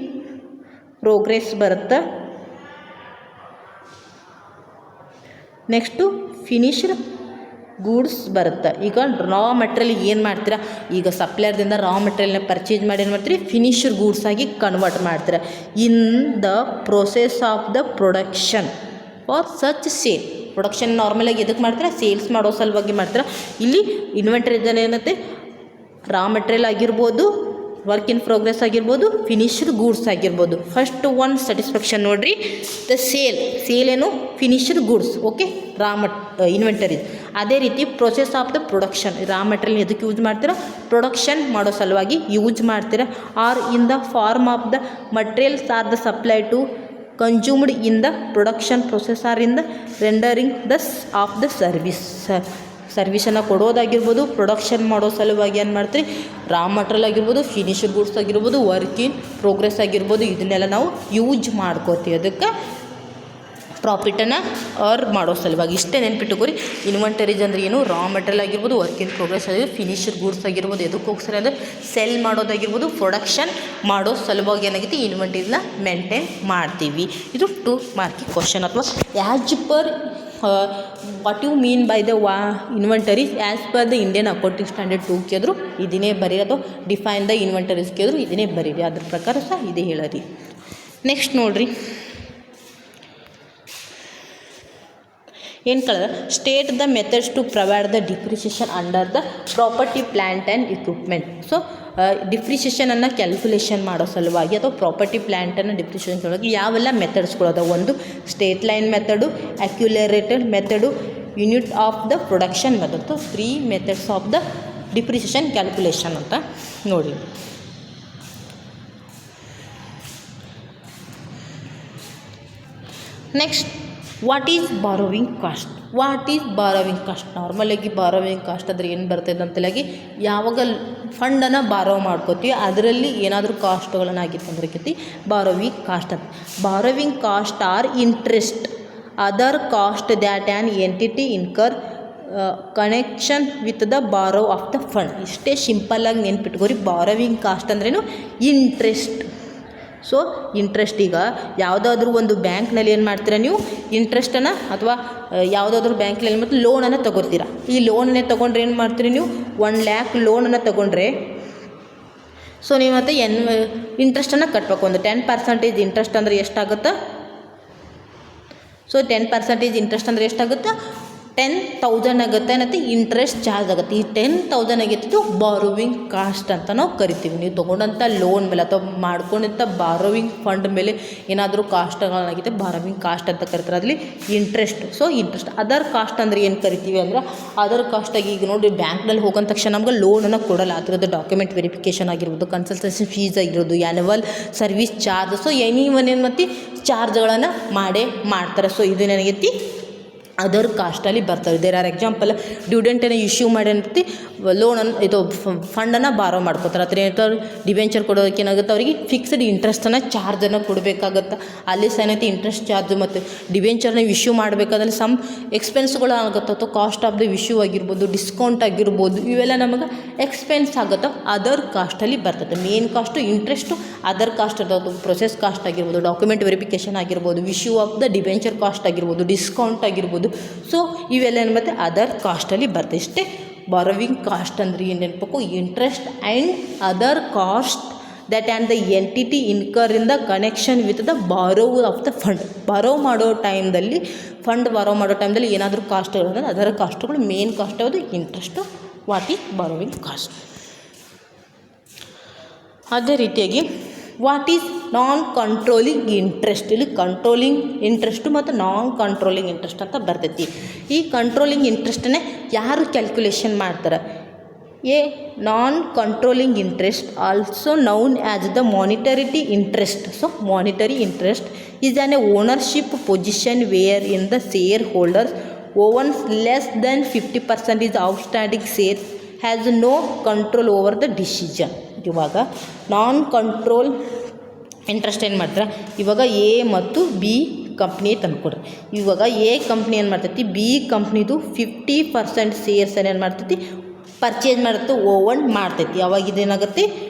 ಪ್ರೋಗ್ರೆಸ್ ಬರುತ್ತೆ. ನೆಕ್ಸ್ಟು ಫಿನಿಶ್ಡ್ ಗೂಡ್ಸ್ ಬರುತ್ತೆ. ಈಗ ರಾ ಮಟ್ರಿಯಲ್ ಏನು ಮಾಡ್ತೀರಾ, ಈಗ ಸಪ್ಲೈರ್ದಿಂದ ರಾ ಮಟ್ರಿಯಲ್ನ ಪರ್ಚೇಸ್ ಮಾಡಿ ಏನು ಮಾಡ್ತೀರಿ ಫಿನಿಶ್ಡ್ ಗೂಡ್ಸ್ ಆಗಿ ಕನ್ವರ್ಟ್ ಮಾಡ್ತೀರಾ. ಇನ್ the process of the production for such sale. Production ನಾರ್ಮಲಾಗಿ ಎದಕ್ಕೆ ಮಾಡ್ತಾರೆ, ಸೇಲ್ಸ್ ಮಾಡೋ ಸಲುವಾಗಿ ಮಾಡ್ತಾರೆ. ಇಲ್ಲಿ ಇನ್ವೆಂಟರಿ ಏನಂತೆ ರಾ ಮೆಟೀರಿಯಲ್ ಆಗಿರ್ಬೋದು, ವರ್ಕ್ ಇನ್ ಪ್ರೋಗ್ರೆಸ್ ಆಗಿರ್ಬೋದು, ಫಿನಿಶ್ಡ್ ಗೂಡ್ಸ್ ಆಗಿರ್ಬೋದು. ಫಸ್ಟ್ ಒನ್ ಸ್ಯಾಟಿಸ್ಫ್ಯಾಕ್ಷನ್ ನೋಡಿರಿ, ದ ಸೇಲ್ ಏನು ಫಿನಿಶ್ಡ್ ಗೂಡ್ಸ್, ಓಕೆ, ಇನ್ವೆಂಟರಿ. ಅದೇ ರೀತಿ process of the production, raw material ಎದಕ್ಕೆ ಯೂಸ್ ಮಾಡ್ತೀರಾ, ಪ್ರೊಡಕ್ಷನ್ ಮಾಡೋ ಸಲುವಾಗಿ ಯೂಸ್ ಮಾಡ್ತೀರಾ. Or in the form of the materials or the supply to consumed in the production process or in the rendering of the ಸರ್ವಿಸನ್ನು ಕೊಡೋದಾಗಿರ್ಬೋದು. Production ಮಾಡೋ ಸಲುವಾಗಿ ಏನು ಮಾಡ್ತೀರಿ, ರಾ ಮಟೀರಿಯಲ್ ಆಗಿರ್ಬೋದು, ಫಿನಿಶ್ಡ್ ಗೂಡ್ಸ್ ಆಗಿರ್ಬೋದು, ವರ್ಕ್ ಇನ್ ಪ್ರೋಗ್ರೆಸ್ ಆಗಿರ್ಬೋದು, ಇದನ್ನೆಲ್ಲ ನಾವು ಯೂಸ್ ಮಾಡ್ಕೋತೀವಿ. ಅದಕ್ಕೆ ಪ್ರಾಫಿಟನ್ನು ಅರ್ನ್ ಮಾಡೋ ಸಲುವಾಗಿ. ಇಷ್ಟೇ ನೆನ್ಪಿಟ್ಟುಕೋರಿ. ಇನ್ವೆಂಟರೀಸ್ ಅಂದರೆ ಏನು, ರಾ ಮೆಟೀರಿಯಲ್ ಆಗಿರ್ಬೋದು, ವರ್ಕ್ ಇನ್ ಪ್ರೋಗ್ರೆಸ್ ಆಗಿರ್ಬೋದು, ಫಿನಿಶ್ಡ್ ಗೂಡ್ಸ್ ಆಗಿರ್ಬೋದು, ಎದಕ್ಕೋಸ್ಕರ ಅಂದರೆ ಸೆಲ್ ಮಾಡೋದಾಗಿರ್ಬೋದು, ಪ್ರೊಡಕ್ಷನ್ ಮಾಡೋ ಸಲುವಾಗಿ ಏನಾಗುತ್ತೆ ಇನ್ವೆಂಟರೀಸ್ನ ಮೇಂಟೈನ್ ಮಾಡ್ತೀವಿ. ಇದು 2 ಮಾರ್ಕಿಂಗ್ ಕ್ವಶನ್. ಅಥವಾ as per what you mean by the inventories as per the Indian accounting standard 2 ಕೇಳಿದ್ರು ಇದನ್ನೇ ಬರೀರಿ, ಅಥವಾ ಡಿಫೈನ್ ದ ಇನ್ವೆಂಟರೀಸ್ ಕೇಳಿದ್ರು ಇದನ್ನೇ ಬರೀರಿ. ಅದ್ರ ಪ್ರಕಾರ ಸಹ ಇದೇ ಹೇಳರಿ. ನೆಕ್ಸ್ಟ್ ನೋಡಿರಿ, ಏನು ಕಳೆದ, state the methods to provide the depreciation under the property plant and equipment. So ಡಿಪ್ರಿಸಿಯೇಷನನ್ನು ಕ್ಯಾಲ್ಕುಲೇಷನ್ ಮಾಡೋ ಸಲುವಾಗಿ ಅಥವಾ ಪ್ರಾಪರ್ಟಿ ಪ್ಲ್ಯಾಂಟನ್ನು ಡಿಪ್ರಿಸಿಯೇಷನ್ ಸಲುವಾಗಿ ಯಾವೆಲ್ಲ ಮೆಥಡ್ಸ್ಗಳು ಅದಾವೆ. ಒಂದು straight line method, accelerated method, unit of the production method. So 3 methods of the depreciation calculation ಅಂತ ನೋಡಿ. Next, what is borrowing cost. ನಾರ್ಮಲಾಗಿ ಬಾರೋವಿಂಗ್ ಕಾಸ್ಟ್ ಅಂದರೆ ಏನು ಬರ್ತದೆ ಅಂತಲಾಗಿ, ಯಾವಾಗ ಫಂಡನ್ನು ಬಾರೋ ಮಾಡ್ಕೋತೀವಿ ಅದರಲ್ಲಿ ಏನಾದರೂ ಕಾಸ್ಟ್ಗಳನ್ನು ಆಗಿತ್ತು ಅಂದ್ರೆ ಬಾರೋವಿಂಗ್ ಕಾಸ್ಟ್ ಅಂತ. Borrowing cost are interest other cost that an entity incur connection with the borrow of the fund. ಇಷ್ಟೇ ಸಿಂಪಲ್ಲಾಗಿ ನೆನ್ಪಿಟ್ಕೋರಿ. ಬಾರೋವಿಂಗ್ ಕಾಸ್ಟ್ ಅಂದ್ರೇನು, ಇಂಟ್ರೆಸ್ಟ್. ಸೊ ಇಂಟ್ರೆಸ್ಟ್, ಈಗ ಯಾವುದಾದ್ರೂ ಒಂದು ಬ್ಯಾಂಕ್ನಲ್ಲಿ ಏನು ಮಾಡ್ತೀರಾ ನೀವು, ಇಂಟ್ರೆಸ್ಟನ್ನು ಅಥವಾ ಯಾವುದಾದ್ರೂ ಬ್ಯಾಂಕ್ನಲ್ಲಿ ಮತ್ತು ಲೋನನ್ನು ತೊಗೊತೀರಾ. ಈ ಲೋನನ್ನೇ ತೊಗೊಂಡ್ರೆ ಏನು ಮಾಡ್ತೀರಿ ನೀವು, 1 lakh ಲೋನನ್ನು ತೊಗೊಂಡ್ರೆ ಸೊ ನೀವು ಮತ್ತು ಇಂಟ್ರೆಸ್ಟನ್ನು ಕಟ್ಟಬೇಕು. ಒಂದು 10% ಇಂಟ್ರೆಸ್ಟ್ ಅಂದರೆ ಎಷ್ಟಾಗುತ್ತೆ, ಸೊ 10% ಇಂಟ್ರೆಸ್ಟ್ ಅಂದರೆ ಎಷ್ಟಾಗುತ್ತೆ, 10,000 ಆಗುತ್ತೆ. ಮತ್ತು ಇಂಟ್ರೆಸ್ಟ್ ಚಾರ್ಜ್ ಆಗುತ್ತೆ. ಈ 10,000 ಆಗಿತ್ತು ಬಾರೋವಿಂಗ್ ಕಾಸ್ಟ್ ಅಂತ ನಾವು ಕರಿತೀವಿ. ನೀವು ತೊಗೊಂಡಂಥ ಲೋನ್ ಮೇಲೆ ಅಥವಾ ಮಾಡ್ಕೊಂಡಂಥ ಬಾರೋವಿಂಗ್ ಫಂಡ್ ಮೇಲೆ ಏನಾದರೂ ಕಾಸ್ಟ್ಗಳಾಗಿದೆ ಬಾರೋವಿಂಗ್ ಕಾಸ್ಟ್ ಅಂತ ಕರಿತಾರೆ. ಅದರಲ್ಲಿ interest. So interest. Other cost ಅಂದರೆ ಏನು ಕರಿತೀವಿ ಅಂದ್ರೆ, ಅದರ್ ಕಾಸ್ಟಾಗಿ ಈಗ ನೋಡಿ ಬ್ಯಾಂಕ್ನಲ್ಲಿ ಹೋಗೋಂಥ ತಕ್ಷಣ ನಮ್ಗೆ ಲೋನನ್ನು ಕೊಡಲ್ಲ. ಅದರದ್ದು ಡಾಕ್ಯುಮೆಂಟ್ ವೆರಿಫಿಕೇಷನ್ ಆಗಿರ್ಬೋದು, ಕನ್ಸಲ್ಟೇಷನ್ ಫೀಸ್ ಆಗಿರೋದು, annual service charge, so any ಮತ್ತು ಚಾರ್ಜ್ಗಳನ್ನು ಮಾಡ್ತಾರೆ. ಸೊ ಇದು ನನಗೈತಿ ಅದರ್ ಕಾಸ್ಟಲ್ಲಿ ಬರ್ತವೆ. ದೇರ್ ಆರ್ ಎಕ್ಸಾಂಪಲ್, ಡ್ಯೂಡೆಂಟನ್ನು ಇಶ್ಯೂ ಮಾಡಿ ಏನಂತ ಲೋನನ್ನು ಇದು ಫಂಡನ್ನು ಬಾರೋ ಮಾಡ್ಕೋತಾರೆ. ಅಥವಾ ಏನಂತಾರೆ ಡಿವೆಂಚರ್ ಕೊಡೋದಕ್ಕೆ ಏನಾಗುತ್ತೆ, ಅವರಿಗೆ ಫಿಕ್ಸ್ಡ್ ಇಂಟ್ರೆಸ್ಟನ್ನು ಚಾರ್ಜನ್ನು ಕೊಡಬೇಕಾಗತ್ತೆ. ಅಲ್ಲಿ ಸಹ ಏನೈತಿ ಇಂಟ್ರೆಸ್ಟ್ ಚಾರ್ಜ್. ಮತ್ತು ಡಿವೆಂಚರ್ನ ಇಶ್ಯೂ ಮಾಡಬೇಕಾದ್ರೆ ಸಮ್ ಎಕ್ಸ್ಪೆನ್ಸ್ಗಳು ಆಗುತ್ತೆ. ಅಥವಾ ಕಾಸ್ಟ್ ಆಫ್ ದ ಇಶ್ಯೂ ಆಗಿರ್ಬೋದು, ಡಿಸ್ಕೌಂಟ್ ಆಗಿರ್ಬೋದು, ಇವೆಲ್ಲ ನಮಗೆ ಎಕ್ಸ್ಪೆನ್ಸ್ ಆಗುತ್ತೆ. ಅದರ್ ಕಾಸ್ಟಲ್ಲಿ ಬರ್ತದೆ. Main cost interest, other cost ಇರ್ಬೋದು, ಪ್ರೊಸೆಸ್ ಕಾಸ್ಟ್ ಆಗಿರ್ಬೋದು, ಡಾಕ್ಯುಮೆಂಟ್ ವೆರಿಫಿಕೇಷನ್ ಆಗಿರ್ಬೋದು, issue of the debenture cost ಆಗಿರ್ಬೋದು, ಡಿಸ್ಕೌಂಟ್ ಆಗಿರ್ಬೋದು. ಸೊ ಇವೆಲ್ಲ ಏನು ಮತ್ತು ಅದರ್ ಕಾಸ್ಟಲ್ಲಿ ಬರ್ತದೆ. ಇಷ್ಟೇ ಬಾರೋವಿಂಗ್ ಕಾಸ್ಟ್ ಅಂದರೆ ಏನು ನೆನಪು, interest and other cost that and the entity incur in the connection with the borrow of the fund. ಬಾರೋ ಮಾಡೋ ಟೈಮ್ದಲ್ಲಿ, ಫಂಡ್ ಬಾರೋ ಮಾಡೋ ಟೈಮ್ದಲ್ಲಿ ಏನಾದರೂ ಕಾಸ್ಟ್ಗಳು ಅಂದರೆ ಅದರ ಕಾಸ್ಟ್ಗಳು. ಮೇನ್ ಕಾಸ್ಟ್ ಯಾವುದು, interest. What is borrowing cost. ಅದೇ ರೀತಿಯಾಗಿ what is non controlling interest. ಇಲ್ಲಿ ಕಂಟ್ರೋಲಿಂಗ್ ಇಂಟ್ರೆಸ್ಟು ಮತ್ತು ನಾನ್ ಕಂಟ್ರೋಲಿಂಗ್ ಇಂಟ್ರೆಸ್ಟ್ ಅಂತ ಬರ್ತೈತಿ. ಈ ಕಂಟ್ರೋಲಿಂಗ್ ಇಂಟ್ರೆಸ್ಟನ್ನೇ ಯಾರು ಕ್ಯಾಲ್ಕುಲೇಷನ್ ಮಾಡ್ತಾರೆ, a non controlling interest also known as the monetary interest. So monetary interest is on a ownership position where in the shareholders owns less than 50% is outstanding share has no control over the decision. ಇವಾಗ non control interest ಏನು ಮಾಡ್ತಾರೆ, ಇವಾಗ A ಮತ್ತು B company ತಂದುಕೊಡ್ರಿ. ಇವಾಗ A company ಏನು ಮಾಡ್ತೈತಿ, B ಕಂಪ್ನಿದು 50% ಶೇರ್ಸನ್ನು ಏನು ಮಾಡ್ತೈತಿ, ಪರ್ಚೇಸ್ ಮಾಡುತ್ತೆ, ಓವನ್ ಮಾಡ್ತೈತಿ. ಅವಾಗ ಇದೇನಾಗುತ್ತೆ,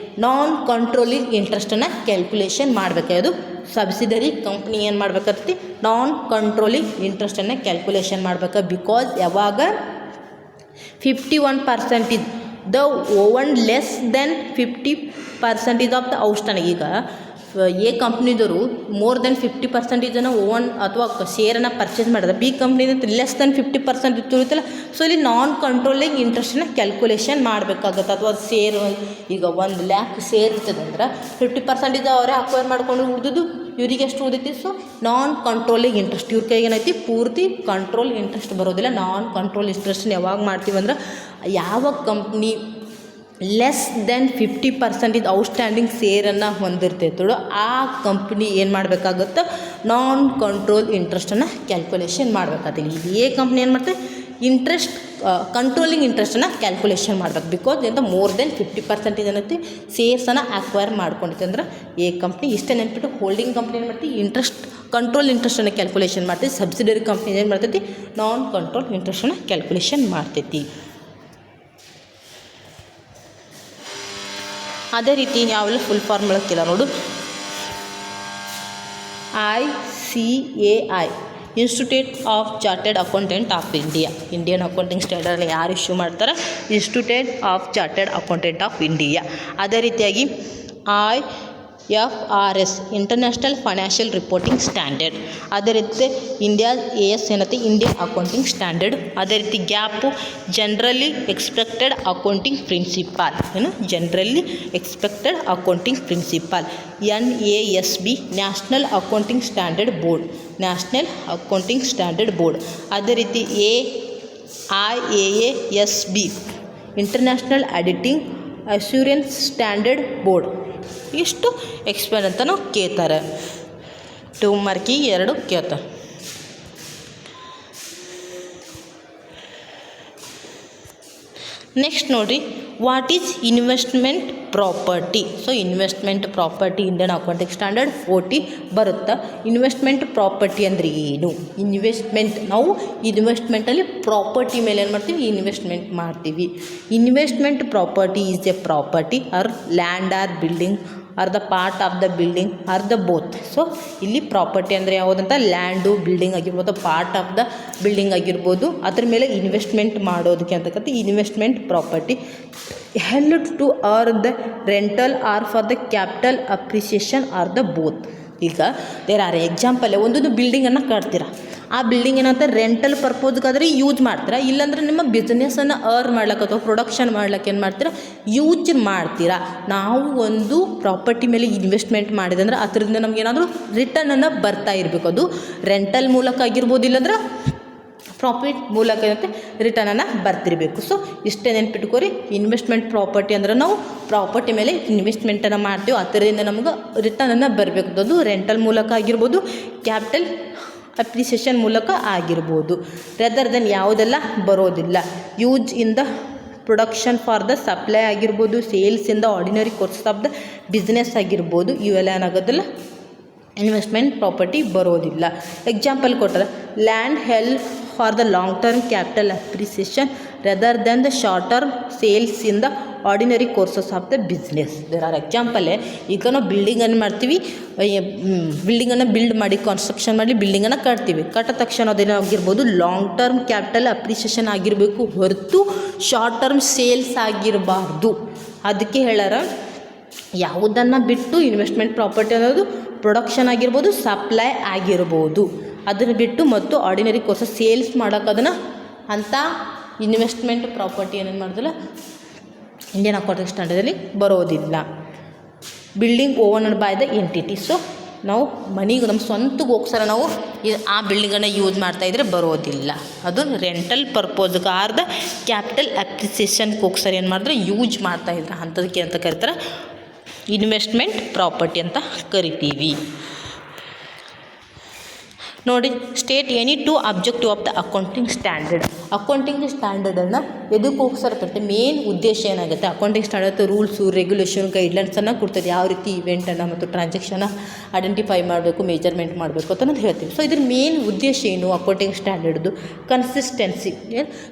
ನಾನ್ ಕಂಟ್ರೋಲಿಂಗ್ ಇಂಟ್ರೆಸ್ಟನ್ನು ಕ್ಯಾಲ್ಕುಲೇಷನ್ ಮಾಡಬೇಕಾದು. ಸಬ್ಸಿಡರಿ ಕಂಪ್ನಿ ಏನು ಮಾಡಬೇಕಾಗ್ತೈತಿ, ನಾನ್ ಕಂಟ್ರೋಲಿಂಗ್ ಇಂಟ್ರೆಸ್ಟನ್ನು ಕ್ಯಾಲ್ಕುಲೇಷನ್ ಮಾಡಬೇಕು. ಬಿಕಾಸ್ ಯಾವಾಗ 51% is the owned less than 50% of the outstanding. ಈಗ ಎ ಕಂಪ್ನಿದವರು ಮೋರ್ ದೆನ್ 50% ಓನ್ ಅಥವಾ ಶೇರನ್ನು ಪರ್ಚೇಸ್ ಮಾಡಿದ್ರೆ, ಬಿ ಕಂಪ್ನಿದ ಲೆಸ್ ದೆನ್ 50% ಇರುತ್ತಲ್ಲ, ಸೊ ಇಲ್ಲಿ ನಾನ್ ಕಂಟ್ರೋಲಿಂಗ್ ಇಂಟ್ರೆಸ್ಟನ್ನ ಕ್ಯಾಲ್ಕುಲೇಷನ್ ಮಾಡಬೇಕಾಗತ್ತೆ. ಅಥವಾ ಶೇರ್ ಈಗ 1 lakh ಶೇರ್ ಇರ್ತದೆ ಅಂದ್ರೆ 50% ಅವರೇ ಅಕ್ವೈರ್ ಮಾಡ್ಕೊಂಡು ಉಳಿದು ಇವರಿಗೆ ಎಷ್ಟು ಉಳಿದೈತಿ. ಸೊ ನಾನ್ ಕಂಟ್ರೋಲಿಂಗ್ ಇಂಟ್ರೆಸ್ಟ್ ಇವ್ರ ಕೈಗೆ ಏನೈತಿ, ಪೂರ್ತಿ ಕಂಟ್ರೋಲ್ ಇಂಟ್ರೆಸ್ಟ್ ಬರೋದಿಲ್ಲ. ನಾನ್ ಕಂಟ್ರೋಲ್ ಇಂಟ್ರೆಸ್ಟ್ನ ಯಾವಾಗ ಮಾಡ್ತೀವಿ ಅಂದ್ರೆ, ಯಾವ ಕಂಪ್ನಿ ಲೆಸ್ ದೆನ್ 50% ಔಟ್ಸ್ಟ್ಯಾಂಡಿಂಗ್ ಶೇರನ್ನು ಹೊಂದಿರ್ತೈತೋ ಆ ಕಂಪ್ನಿ ಏನು ಮಾಡಬೇಕಾಗುತ್ತೆ, ನಾನ್ ಕಂಟ್ರೋಲ್ ಇಂಟ್ರೆಸ್ಟನ್ನು ಕ್ಯಾಲ್ಕುಲೇಷನ್ ಮಾಡಬೇಕಾಗ್ತಿಲ್ಲ. ಇದು ಎ ಕಂಪ್ನಿ ಏನು ಮಾಡ್ತಾರೆ, ಇಂಟ್ರೆಸ್ಟ್ ಕಂಟ್ರೋಲಿಂಗ್ ಇಂಟ್ರೆಸ್ಟನ್ನು ಕ್ಯಾಲ್ಕುಲೇಷನ್ ಮಾಡ್ಬೇಕು. ಬಿಕಾಸ್ ಎಂತ ಮೋರ್ ದೆನ್ 50% ಏನೈತಿ ಶೇರ್ಸನ್ನು ಅಕ್ವೈರ್ ಮಾಡ್ಕೊಂಡಿತ್ತು ಅಂದ್ರೆ ಎ ಕಂಪ್ನಿ. ಇಷ್ಟೇ ನೆನ್ಪಿಟ್ಟು ಹೋಲ್ಡಿಂಗ್ ಕಂಪ್ನಿ ಏನು ಮಾಡ್ತೀವಿ, ಇಂಟ್ರೆಸ್ಟ್ ಕಂಟ್ರೋಲ್ ಇಂಟ್ರೆಸ್ಟನ್ನು ಕ್ಯಾಲ್ಕುಲೇಷನ್ ಮಾಡ್ತೀವಿ. ಸಬ್ಸಿಡರಿ ಕಂಪ್ನಿ ಏನು ಮಾಡ್ತೈತಿ, ನಾನ್ ಕಂಟ್ರೋಲ್ ಇಂಟ್ರೆಸ್ಟನ್ನು ಕ್ಯಾಲ್ಕುಲೇಷನ್ ಮಾಡ್ತೈತಿ. ಅದೇ ರೀತಿ ಯಾವೆಲ್ಲ ಫುಲ್ ಫಾರ್ಮ್ ಹೇಳಕ್ಕಿಲ್ಲ ನೋಡು. ICAI institute of chartered accountant of India. Indian accounting ಸ್ಟ್ಯಾಂಡರ್ಡಲ್ಲಿ ಯಾರು ಇಶ್ಯೂ ಮಾಡ್ತಾರೆ, institute of chartered accountant of India. ಅದೇ ರೀತಿಯಾಗಿ IFRS international financial reporting standard. ಅದೇ ರೀತಿ ಇಂಡಿಯಾ AS ಏನೈತಿ, ಇಂಡಿಯನ್ ಅಕೌಂಟಿಂಗ್ ಸ್ಟ್ಯಾಂಡರ್ಡ್. ಅದೇ ರೀತಿ GAAP generally expected accounting principle, ಏನು generally expected accounting principle. NASB national accounting standard board, national accounting standard board. ಅದೇ ರೀತಿ IAASB international auditing assurance standard board. ಇಷ್ಟು explain ಅಂತ ನಾವು ಕೇಳ್ತಾರೆ. 2 ಮಾರ್ಕಿಗೆ 2 ಕೇಳ್ತಾರೆ. ನೆಕ್ಸ್ಟ್ ನೋಡಿರಿ, what is investment property. So investment property Indian accounting standard 40 ಬರುತ್ತೆ. Investment property ಅಂದರೆ ಏನು? ಇನ್ವೆಸ್ಟ್ಮೆಂಟ್, ನಾವು ಇನ್ವೆಸ್ಟ್ಮೆಂಟಲ್ಲಿ ಪ್ರಾಪರ್ಟಿ ಮೇಲೆ ಏನು ಮಾಡ್ತೀವಿ, ಇನ್ವೆಸ್ಟ್ಮೆಂಟ್ ಮಾಡ್ತೀವಿ. Investment property is a property or land or building or the part of the building or the both. So ಇಲ್ಲಿ property ಅಂದರೆ ಯಾವುದಂತ, ಲ್ಯಾಂಡು ಬಿಲ್ಡಿಂಗ್ ಆಗಿರ್ಬೋದು, ಪಾರ್ಟ್ ಆಫ್ ದ ಬಿಲ್ಡಿಂಗ್ ಆಗಿರ್ಬೋದು, ಅದ್ರ ಮೇಲೆ ಇನ್ವೆಸ್ಟ್ಮೆಂಟ್ ಮಾಡೋದಕ್ಕೆ ಅಂತಕ್ಕಂಥ investment property. Held to earn the rental or for the capital appreciation or the both. ಈಗ ದೇರ್ ಆರ್ ಎಕ್ಸಾಂಪಲ್, ಒಂದೊಂದು ಬಿಲ್ಡಿಂಗನ್ನು ಕಟ್ತೀರ, ಆ ಬಿಲ್ಡಿಂಗ್ ಏನಂತ ರೆಂಟಲ್ ಪರ್ಪೋಸ್ಗಾದ್ರೆ ಯೂಸ್ ಮಾಡ್ತೀರಾ, ಇಲ್ಲಾಂದ್ರೆ ನಿಮ್ಮ ಬಿಸ್ನೆಸ್ಸನ್ನು ಅರ್ನ್ ಮಾಡ್ಲಿಕ್ಕೆ ಅಥವಾ ಪ್ರೊಡಕ್ಷನ್ ಮಾಡ್ಲಿಕ್ಕೆ ಏನು ಮಾಡ್ತೀರಾ, ಯೂಸ್ ಮಾಡ್ತೀರಾ. ನಾವು ಒಂದು ಪ್ರಾಪರ್ಟಿ ಮೇಲೆ ಇನ್ವೆಸ್ಟ್ಮೆಂಟ್ ಮಾಡಿದಂದ್ರೆ ಅದರಿಂದ ನಮಗೇನಾದರೂ ರಿಟರ್ನನ್ನು ಬರ್ತಾ ಇರಬೇಕು. ಅದು ರೆಂಟಲ್ ಮೂಲಕ ಆಗಿರ್ಬೋದು, ಇಲ್ಲಾಂದ್ರೆ ಪ್ರಾಫಿಟ್ ಮೂಲಕ ಇರುತ್ತೆ ರಿಟರ್ನನ್ನು ಬರ್ತಿರಬೇಕು. ಸೊ ಇಷ್ಟೇ ನೆನ್ಪಿಟ್ಕೋರಿ, ಇನ್ವೆಸ್ಟ್ಮೆಂಟ್ ಪ್ರಾಪರ್ಟಿ ಅಂದ್ರೆ ನಾವು ಪ್ರಾಪರ್ಟಿ ಮೇಲೆ ಇನ್ವೆಸ್ಟ್ಮೆಂಟನ್ನು ಮಾಡ್ತೀವಿ, ಅದರಿಂದ ನಮ್ಗೆ ರಿಟರ್ನನ್ನು ಬರಬೇಕು. ಅದು ರೆಂಟಲ್ ಮೂಲಕ ಆಗಿರ್ಬೋದು, ಕ್ಯಾಪಿಟಲ್ ಅಪ್ರಿಸಿಯೇಷನ್ ಮೂಲಕ ಆಗಿರ್ಬೋದು. ರೆದರ್ ದೆನ್ ಯಾವುದೆಲ್ಲ ಬರೋದಿಲ್ಲ. Use in the production for the supply ಆಗಿರ್ಬೋದು, sales in the ordinary course of the business ಆಗಿರ್ಬೋದು, ಇವೆಲ್ಲ ಏನಾಗೋದಿಲ್ಲ, ಇನ್ವೆಸ್ಟ್ಮೆಂಟ್ ಪ್ರಾಪರ್ಟಿ ಬರೋದಿಲ್ಲ. ಎಕ್ಸಾಂಪಲ್ ಕೊಟ್ಟರೆ, land held for the long term capital appreciation rather than the short term sales in the ordinary courses of the business. There are example. ಈಗ ನಾವು ಬಿಲ್ಡಿಂಗನ್ನು ಮಾಡ್ತೀವಿ, ಬಿಲ್ಡಿಂಗನ್ನು build ಮಾಡಿ construction ಮಾಡಿ ಬಿಲ್ಡಿಂಗನ್ನು ಕಟ್ತೀವಿ. ಕಟ್ಟ ತಕ್ಷಣ ಅದೇನಾಗಿರ್ಬೋದು, ಲಾಂಗ್ ಟರ್ಮ್ ಕ್ಯಾಪಿಟಲ್ ಅಪ್ರಿಸಿಯೇಷನ್ ಆಗಿರಬೇಕು ಹೊರತು ಶಾರ್ಟ್ ಟರ್ಮ್ ಸೇಲ್ಸ್ ಆಗಿರಬಾರ್ದು. ಅದಕ್ಕೆ ಹೇಳಾರ, ಯಾವುದನ್ನು ಬಿಟ್ಟು ಇನ್ವೆಸ್ಟ್ಮೆಂಟ್ ಪ್ರಾಪರ್ಟಿ ಅನ್ನೋದು ಪ್ರೊಡಕ್ಷನ್ ಆಗಿರ್ಬೋದು, ಸಪ್ಲೈ ಆಗಿರ್ಬೋದು, ಅದನ್ನು ಬಿಟ್ಟು ಮತ್ತು ಆರ್ಡಿನರಿ ಕೋರ್ಸಸ್ ಸೇಲ್ಸ್ ಮಾಡೋಕೆ ಅದನ್ನು ಅಂಥ ಇನ್ವೆಸ್ಟ್ಮೆಂಟ್ ಪ್ರಾಪರ್ಟಿ ಏನೇನು ಮಾಡೋದಿಲ್ಲ, ಇಂಡಿಯನ್ ಅಕೌಂಟಿಂಗ್ ಸ್ಟ್ಯಾಂಡರ್ಡಲ್ಲಿ ಬರೋದಿಲ್ಲ. Building owned by the entity. So ನಾವು ಮನೆಗೆ ನಮ್ಮ ಸ್ವಂತಕ್ಕೆ ಹೋಗ್ಸರ ನಾವು ಆ ಬಿಲ್ಡಿಂಗನ್ನು ಯೂಸ್ ಮಾಡ್ತಾಯಿದ್ರೆ ಬರೋದಿಲ್ಲ. ಅದು ರೆಂಟಲ್ ಪರ್ಪೋಸ್ಗೆ ಆರ್ ದ ಕ್ಯಾಪಿಟಲ್ ಅಪ್ರಿಸಿಯೇಷನ್ಗೆ ಹೋಗ್ಸರ ಏನು ಮಾಡಿದ್ರೆ ಯೂಸ್ ಮಾಡ್ತಾಯಿದ್ರೆ ಅಂಥದಕ್ಕೆ ಅಂತ ಕರೀತಾರೆ ಇನ್ವೆಸ್ಟ್ಮೆಂಟ್ ಪ್ರಾಪರ್ಟಿ ಅಂತ ಕರಿತೀವಿ. ನೋಡಿ, state any 2 objective of the accounting standard. Accounting ಸ್ಟ್ಯಾಂಡರ್ಡನ್ನು ಎದಕ್ಕೆ ಹೋಗ್ಸರತ್ತೆ, ಮೇನ್ ಉದ್ದೇಶ ಏನಾಗುತ್ತೆ, ಅಕೌಂಟಿಂಗ್ ಸ್ಟ್ಯಾಂಡರ್ಡ್ ರೂಲ್ಸು, ರೆಗ್ಯುಲೇಷನ್, ಗೈಡ್ಲೈನ್ಸನ್ನು ಕೊಡ್ತದೆ. ಯಾವ ರೀತಿ ಇವೆಂಟನ್ನು ಮತ್ತು ಟ್ರಾನ್ಸಾಕ್ಷನ್ನ ಐಡೆಂಟಿಫೈ ಮಾಡಬೇಕು, ಮೆಜರ್ಮೆಂಟ್ ಮಾಡಬೇಕು ಅಂತ ನಾನು ಹೇಳ್ತೀವಿ. ಸೊ ಇದ್ರ ಮೇನ್ ಉದ್ದೇಶ ಏನು ಅಕೌಂಟಿಂಗ್ ಸ್ಟ್ಯಾಂಡರ್ಡ್ದು? ಕನ್ಸಿಸ್ಟೆನ್ಸಿ.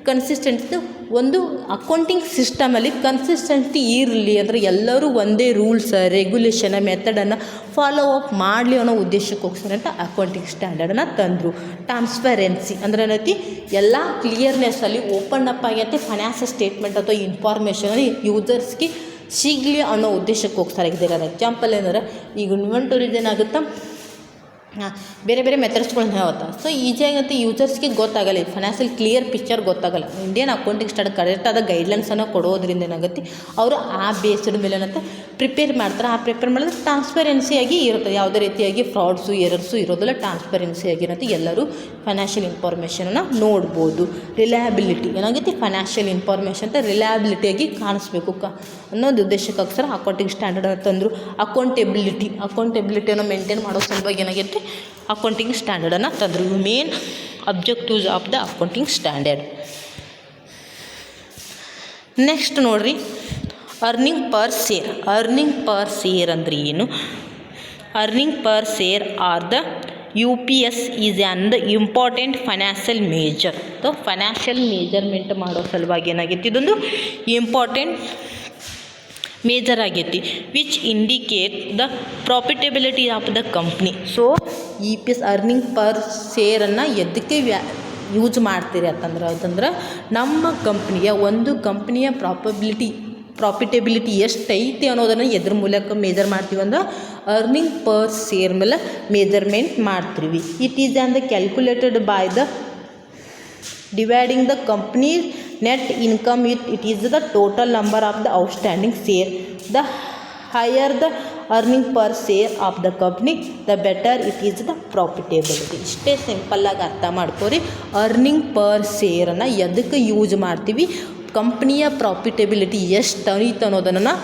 ಕನ್ಸಿಸ್ಟೆನ್ಸಿ, ಒಂದು ಅಕೌಂಟಿಂಗ್ ಸಿಸ್ಟಮಲ್ಲಿ ಕನ್ಸಿಸ್ಟೆನ್ಸಿ ಇರಲಿ ಅಂದರೆ ಎಲ್ಲರೂ ಒಂದೇ ರೂಲ್ಸ್, ರೆಗ್ಯುಲೇಷನ್, ಮೆಥಡನ್ನು ಫಾಲೋ ಅಪ್ ಮಾಡಲಿ ಅನ್ನೋ ಉದ್ದೇಶಕ್ಕೋಸ್ಕರ ಅಂತ ಅಕೌಂಟಿಂಗ್ ಸ್ಟ್ಯಾಂಡರ್ಡನ್ನು ತಂದರು. ಟ್ರಾನ್ಸ್ಪರೆನ್ಸಿ ಅಂದರೆ ಏನೈತಿ, ಎಲ್ಲ ಕ್ಲಿಯರ್ನೆಸ್ಸಲ್ಲಿ ಓಪನ್ ಅಪ್ ಆಗೈತೆ ಫೈನಾನ್ಷಿಯಲ್ ಸ್ಟೇಟ್ಮೆಂಟ್ ಅಥವಾ ಇನ್ಫಾರ್ಮೇಷನ್ ಯೂಸರ್ಸ್ಗೆ ಸಿಗಲಿ ಅನ್ನೋ ಉದ್ದೇಶಕ್ಕೆ ಹೋಗ್ತಾರೆ. ಎಕ್ಸಾಂಪಲ್ ಏನಂದ್ರೆ ಈಗ ಇನ್ವೆಂಟರೀಸ್ ಏನಾಗುತ್ತೆ ಬೇರೆ ಬೇರೆ ಮೆಥಡ್ಸ್ಗಳನ್ನ ಹೇಳ್ತಾ ಸೊ ಈಜಿಯಾಗಂತ ಯೂಸರ್ಸ್ಗೆ ಗೊತ್ತಾಗಲ್ಲ, ಇದು ಫೈನಾನ್ಷಿಯಲ್ ಕ್ಲಿಯರ್ ಪಿಕ್ಚರ್ ಗೊತ್ತಾಗಲ್ಲ. ಇಂಡಿಯನ್ ಅಕೌಂಟಿಂಗ್ ಸ್ಟ್ಯಾಂಡರ್ಡ್ ಕರೆಕ್ಟಾದ ಗೈಡ್ಲೈನ್ಸನ್ನು ಕೊಡೋದ್ರಿಂದ ಏನಾಗುತ್ತೆ ಅವರು ಆ ಬೇಸ್ಡ್ ಮೇಲೆ ಏನಂತ ಪ್ರಿಪೇರ್ ಮಾಡ್ತಾರೆ. ಆ ಪ್ರಿಪೇರ್ ಮಾಡಿದ್ರೆ ಟ್ರಾನ್ಸ್ಪರೆನ್ಸಿಯಾಗಿ ಇರುತ್ತೆ, ಯಾವುದೇ ರೀತಿಯಾಗಿ ಫ್ರಾಡ್ಸು ಎರರ್ಸು ಇರೋದಿಲ್ಲ, ಟ್ರಾನ್ಸ್ಪರೆನ್ಸಿಯಾಗಿರುತ್ತೆ. ಎಲ್ಲರೂ ಫೈನಾನ್ಷಿಯಲ್ ಇನ್ಫಾರ್ಮೇಷನನ್ನು ನೋಡ್ಬೋದು. ರಿಲಯಬಿಲಿಟಿ ಏನಾಗುತ್ತೆ, ಫೈನಾನ್ಷಿಯಲ್ ಇನ್ಫಾರ್ಮೇಷನ್ ಅಂತ ರಿಲಯಬಿಲಿಟಿಯಾಗಿ ಕಾಣಿಸ್ಬೇಕು ಅನ್ನೋದು ಉದ್ದೇಶಕ್ಕೋಸ್ಕರ ಅಕೌಂಟಿಂಗ್ ಸ್ಟ್ಯಾಂಡರ್ಡ್ ಅಂತಂದರು. ಅಕೌಂಟೆಬಿಲಿಟಿಯನ್ನು ಮೇಂಟೈನ್ ಮಾಡೋ ಸಲುವಾಗಿ ಏನಾಗುತ್ತೆ ಅಕೌಂಟಿಂಗ್ ಸ್ಟ್ಯಾಂಡರ್ಡನ್ನು ತಂದರು. Main objectives of the accounting standard. Next ನೋಡಿರಿ, ಅರ್ನಿಂಗ್ ಪರ್ ಶೇರ್ ಅಂದರೆ ಏನು? Earning per share are the UPS is an the important financial measure. So financial measurement ಮಾಡೋ ಸಲುವಾಗಿ ಏನಾಗೈತಿ, ಇದೊಂದು ಇಂಪಾರ್ಟೆಂಟ್ ಮೇಜರ್ ಆಗೈತಿ, which indicate the profitability of the company. So EPS earning per ಶೇರನ್ನು ಎದಕ್ಕೆ use ಮಾಡ್ತೀರಿ ಅಂತಂದ್ರೆ ನಮ್ಮ ಕಂಪ್ನಿಯ ಒಂದು ಕಂಪ್ನಿಯ ಪ್ರಾಫಿಟಬಿಲಿಟಿ ಎಷ್ಟೈತಿ ಅನ್ನೋದನ್ನು ಎದ್ರ ಮೂಲಕ ಮೇಜರ್ ಮಾಡ್ತೀವಿ ಅಂದ್ರೆ ಅರ್ನಿಂಗ್ ಪರ್ ಶೇರ್ ಮೇಲೆ ಮೇಜರ್ಮೆಂಟ್ ಮಾಡ್ತೀವಿ. It is an the calculated by the dividing the company net income it is the total number of the outstanding share. The higher the earning per share of the company, the better it is the profitability. ಇಷ್ಟೇ ಸಿಂಪಲ್ಲಾಗಿ ಅರ್ಥ ಮಾಡ್ಕೋರಿ. Earning per ಶೇರನ್ನು ಎದಕ್ಕೆ use ಮಾಡ್ತೀವಿ, ಕಂಪ್ನಿಯ profitability ಎಷ್ಟು ಐತೆ ಅನ್ನೋದನ್ನು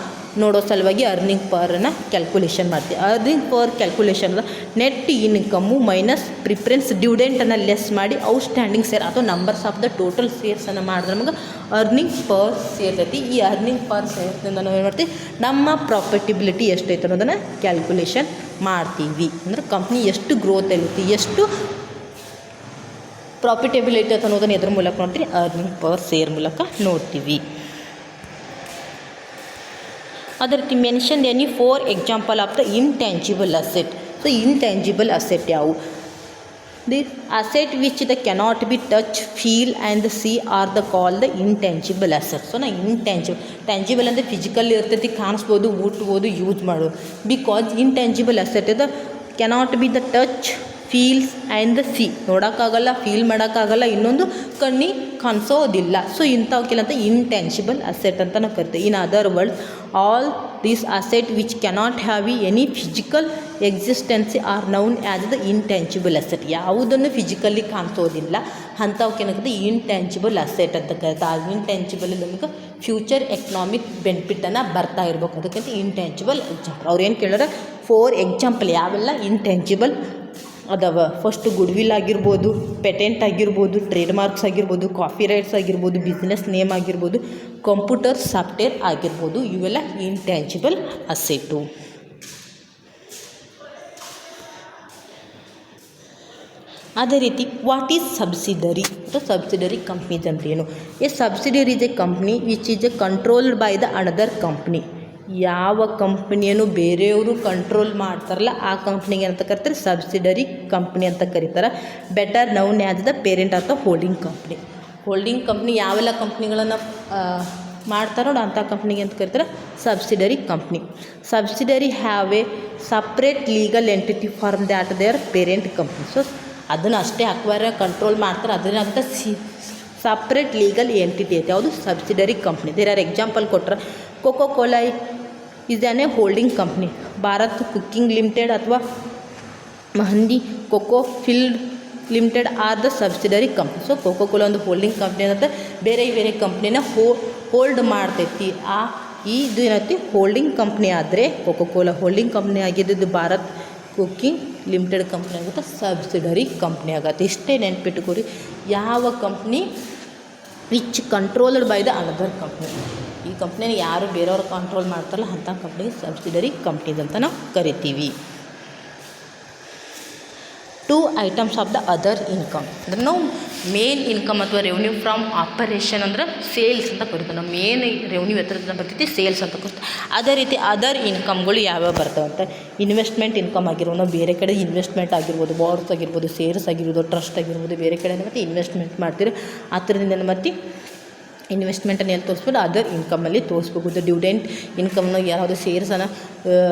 ನೋಡೋ ಸಲುವಾಗಿ ಅರ್ನಿಂಗ್ ಪರನ್ನು ಕ್ಯಾಲ್ಕುಲೇಷನ್ ಮಾಡ್ತೀವಿ. Earning per calculation net income minus preference ಡಿವಿಡೆಂಟನ್ನು ಲೆಸ್ ಮಾಡಿ ಔಟ್ಸ್ಟ್ಯಾಂಡಿಂಗ್ ಶೇರ್ ಅಥವಾ ನಂಬರ್ಸ್ ಆಫ್ ದ ಟೋಟಲ್ ಶೇರ್ಸನ್ನು ಮಾಡಿದ್ರೆ ನಮಗೆ ಅರ್ನಿಂಗ್ ಪರ್ ಶೇರ್ ಐತಿ. ಈ ಅರ್ನಿಂಗ್ ಪರ್ ಶೇರ್ದಿಂದ ನಾವು ಏನು ಮಾಡ್ತೀವಿ, ನಮ್ಮ ಪ್ರಾಫಿಟಬಿಲಿಟಿ ಎಷ್ಟೈತೆ ಅನ್ನೋದನ್ನು ಕ್ಯಾಲ್ಕುಲೇಷನ್ ಮಾಡ್ತೀವಿ. ಅಂದರೆ ಕಂಪ್ನಿ ಎಷ್ಟು ಗ್ರೋತ್ ಐತಿ, ಎಷ್ಟು ಪ್ರಾಫಿಟಬಿಲಿಟಿ ಅಂತ ಅನ್ನೋದನ್ನು ಎದ್ರ ಮೂಲಕ ನೋಡ್ತೀವಿ, ಅರ್ನಿಂಗ್ ಪರ್ ಶೇರ್ ಮೂಲಕ ನೋಡ್ತೀವಿ. ಅದೇ ರೀತಿ mention any 4 example of the intangible asset. So intangible asset ಯಾವುವು? The asset which the cannot be touch, feel and see are the call the intangible asset. So tangible ಅಂದರೆ physical ಇರ್ತೈತಿ, ಕಾಣಿಸ್ಬೋದು, ಮುಟ್ಬೋದು, use ಮಾಡೋದು. ಬಿಕಾಸ್ ಇಂಟ್ಯಾಂಜಿಬಲ್ ಅಸೆಟ್ ಇದು cannot be the touch, feels and the see, ನೋಡೋಕ್ಕಾಗಲ್ಲ, feel ಮಾಡೋಕ್ಕಾಗಲ್ಲ, ಇನ್ನೊಂದು ಕಣ್ಣಿಗೆ ಕಾಣಿಸೋದಿಲ್ಲ. ಸೊ ಇಂಥವಕ್ಕೆಲ್ಲಂತ ಇಂಟ್ಯಾಂಜಿಬಲ್ ಅಸೆಟ್ ಅಂತ ನಾವು ಕರಿತೀವಿ. In other word, all these asset which cannot have any physical existence are known as the intangible asset. ಯಾವುದನ್ನು ಫಿಸಿಕಲಿ ಕಾಣಿಸೋದಿಲ್ಲ ಅಂಥವಕ್ಕೇನಾಗುತ್ತೆ ಇಂಟ್ಯಾಂಜಿಬಲ್ ಅಸೆಟ್ ಅಂತ ಕರಿತಾರೆ. ಆ ಇಂಟ್ಯಾಂಜಿಬಲ್ ನಮಗೆ ಫ್ಯೂಚರ್ ಎಕನಾಮಿಕ್ ಬೆನಿಫಿಟನ್ನು ಬರ್ತಾ ಇರ್ಬೇಕು, ಅದಕ್ಕಂತ ಇಂಟ್ಯಾಂಜಿಬಲ್ ಎಕ್ಸಾಂಪಲ್. ಅವ್ರು ಏನು ಕೇಳಿದ್ರೆ 4 ಎಕ್ಸಾಂಪಲ್ ಯಾವೆಲ್ಲ ಇಂಟ್ಯಾಂಜಿಬಲ್ ಅದಾವ. ಫಸ್ಟ್ ಗುಡ್ವಿಲ್ ಆಗಿರ್ಬೋದು, ಪೇಟೆಂಟ್ ಆಗಿರ್ಬೋದು, ಟ್ರೇಡ್ ಮಾರ್ಕ್ಸ್ ಆಗಿರ್ಬೋದು, ಕಾಪಿ ರೈಟ್ಸ್ ಆಗಿರ್ಬೋದು, ಬಿಸ್ನೆಸ್ ನೇಮ್ ಆಗಿರ್ಬೋದು, ಕಂಪ್ಯೂಟರ್ ಸಾಫ್ಟ್ವೇರ್ ಆಗಿರ್ಬೋದು, ಇವೆಲ್ಲ ಇಂಟ್ಯಾಂಜಿಬಲ್ ಅಸೆಟ್ಟು. ಅದೇ ರೀತಿ ವಾಟ್ ಈಸ್ ಸಬ್ಸಿಡರಿ ಅಥವಾ ಸಬ್ಸಿಡರಿ ಕಂಪ್ನೀಸ್ ಅಂತ ಏನು? A subsidiary is A company which is A controlled by the another company. ಯಾವ ಕಂಪ್ನಿಯನ್ನು ಬೇರೆಯವರು ಕಂಟ್ರೋಲ್ ಮಾಡ್ತಾರಲ್ಲ ಆ ಕಂಪ್ನಿಗೆ ಅಂತ ಕರಿತಾರೆ ಸಬ್ಸಿಡರಿ ಕಂಪ್ನಿ ಅಂತ ಕರೀತಾರೆ. Better known as the parent of the holding company. Holding company ಯಾವೆಲ್ಲ ಕಂಪ್ನಿಗಳನ್ನು ಮಾಡ್ತಾರೋ ಅಂಥ ಕಂಪ್ನಿಗೆ ಅಂತ ಕರೀತಾರೆ subsidiary company. Subsidiary have a separate legal entity for that their parent company. So ಅದನ್ನು ಅಷ್ಟೇ ಅಕ್ವೈರ್ ಕಂಟ್ರೋಲ್ ಮಾಡ್ತಾರೆ, ಅದನ್ನಂತ ಸಪ್ರೇಟ್ ಲೀಗಲ್ ಎಂಟಿಟಿ ಐತೆ, ಯಾವುದು subsidiary company. There are example ಕೊಟ್ಟರೆ Coca Cola is on a holding company, Bharat cooking limited ಅಥವಾ Mahanadi coal field limited are the subsidiary company. So Coca Cola ಒಂದು holding company ಅಂತ ಬೇರೆ ಬೇರೆ ಕಂಪ್ನಿನ ಹೋಲ್ಡ್ ಮಾಡ್ತೈತಿ. ಇದು ಏನೈತಿ ಹೋಲ್ಡಿಂಗ್ ಕಂಪ್ನಿ ಆದರೆ ಕೋಕೋ ಕೋಲಾ ಹೋಲ್ಡಿಂಗ್ ಕಂಪ್ನಿ ಆಗಿದ್ದು, ಭಾರತ್ ಕುಕ್ಕಿಂಗ್ ಲಿಮಿಟೆಡ್ ಕಂಪ್ನಿ ಆಗುತ್ತೆ ಸಬ್ಸಿಡರಿ ಕಂಪ್ನಿ ಆಗುತ್ತೆ. ಇಷ್ಟೇ ನೆನ್ಪಿಟ್ಕೊರಿ. ಯಾವ company which controlled by the another company, ಈ ಕಂಪ್ನಿನ ಯಾರು ಬೇರೆಯವ್ರು ಕಂಟ್ರೋಲ್ ಮಾಡ್ತಾರಲ್ಲ ಅಂಥ ಕಂಪ್ನಿಗೆ ಸಬ್ಸಿಡರಿ ಕಂಪ್ನೀಸ್ ಅಂತ ನಾವು ಕರಿತೀವಿ. 2 items of the other income ಅಂದ್ರೆ ನಾವು ಮೇನ್ ಇನ್ಕಮ್ ಅಥವಾ ರೆವೆನ್ಯೂ ಫ್ರಮ್ ಆಪರೇಷನ್ ಅಂದ್ರೆ ಸೇಲ್ಸ್ ಅಂತ ಕರಿತೀವಿ. ನಾವು ಮೇನ್ ರೆವೆನ್ಯೂ ಎತ್ತರದ ಬರ್ತೈತಿ ಸೇಲ್ಸ್ ಅಂತ ಕರಿತೀವಿ. ಅದೇ ರೀತಿ ಅದರ್ ಇನ್ಕಮ್ಗಳು ಯಾವ್ಯಾವ ಬರ್ತಾವೆ ಅಂತ ಇನ್ವೆಸ್ಟ್ಮೆಂಟ್ ಇನ್ಕಮ್ ಆಗಿರ್ಬೋದು, ನಾವು ಬೇರೆ ಕಡೆ ಇನ್ವೆಸ್ಟ್ಮೆಂಟ್ ಆಗಿರ್ಬೋದು, ಬಾಂಡ್ಸ್ ಆಗಿರ್ಬೋದು, ಶೇರ್ಸ್ ಆಗಿರ್ಬೋದು, ಟ್ರಸ್ಟ್ ಆಗಿರ್ಬೋದು, ಬೇರೆ ಕಡೆ ಮತ್ತು ಇನ್ವೆಸ್ಟ್ಮೆಂಟ್ ಮಾಡ್ತೀರಿ. ಆ ಥರದಿಂದ ಮತ್ತು ಇನ್ವೆಸ್ಟ್ಮೆಂಟನ್ನು ಎಲ್ಲಿ ತೋರಿಸ್ಬೋದು, ಅದರ್ ಇನ್ಕಮಲ್ಲಿ ತೋರಿಸ್ಬೇಕು. ಡಿವಿಡೆಂಟ್ ಇನ್ಕಮ್ನ ಯಾವುದು ಶೇರ್ಸನ್ನು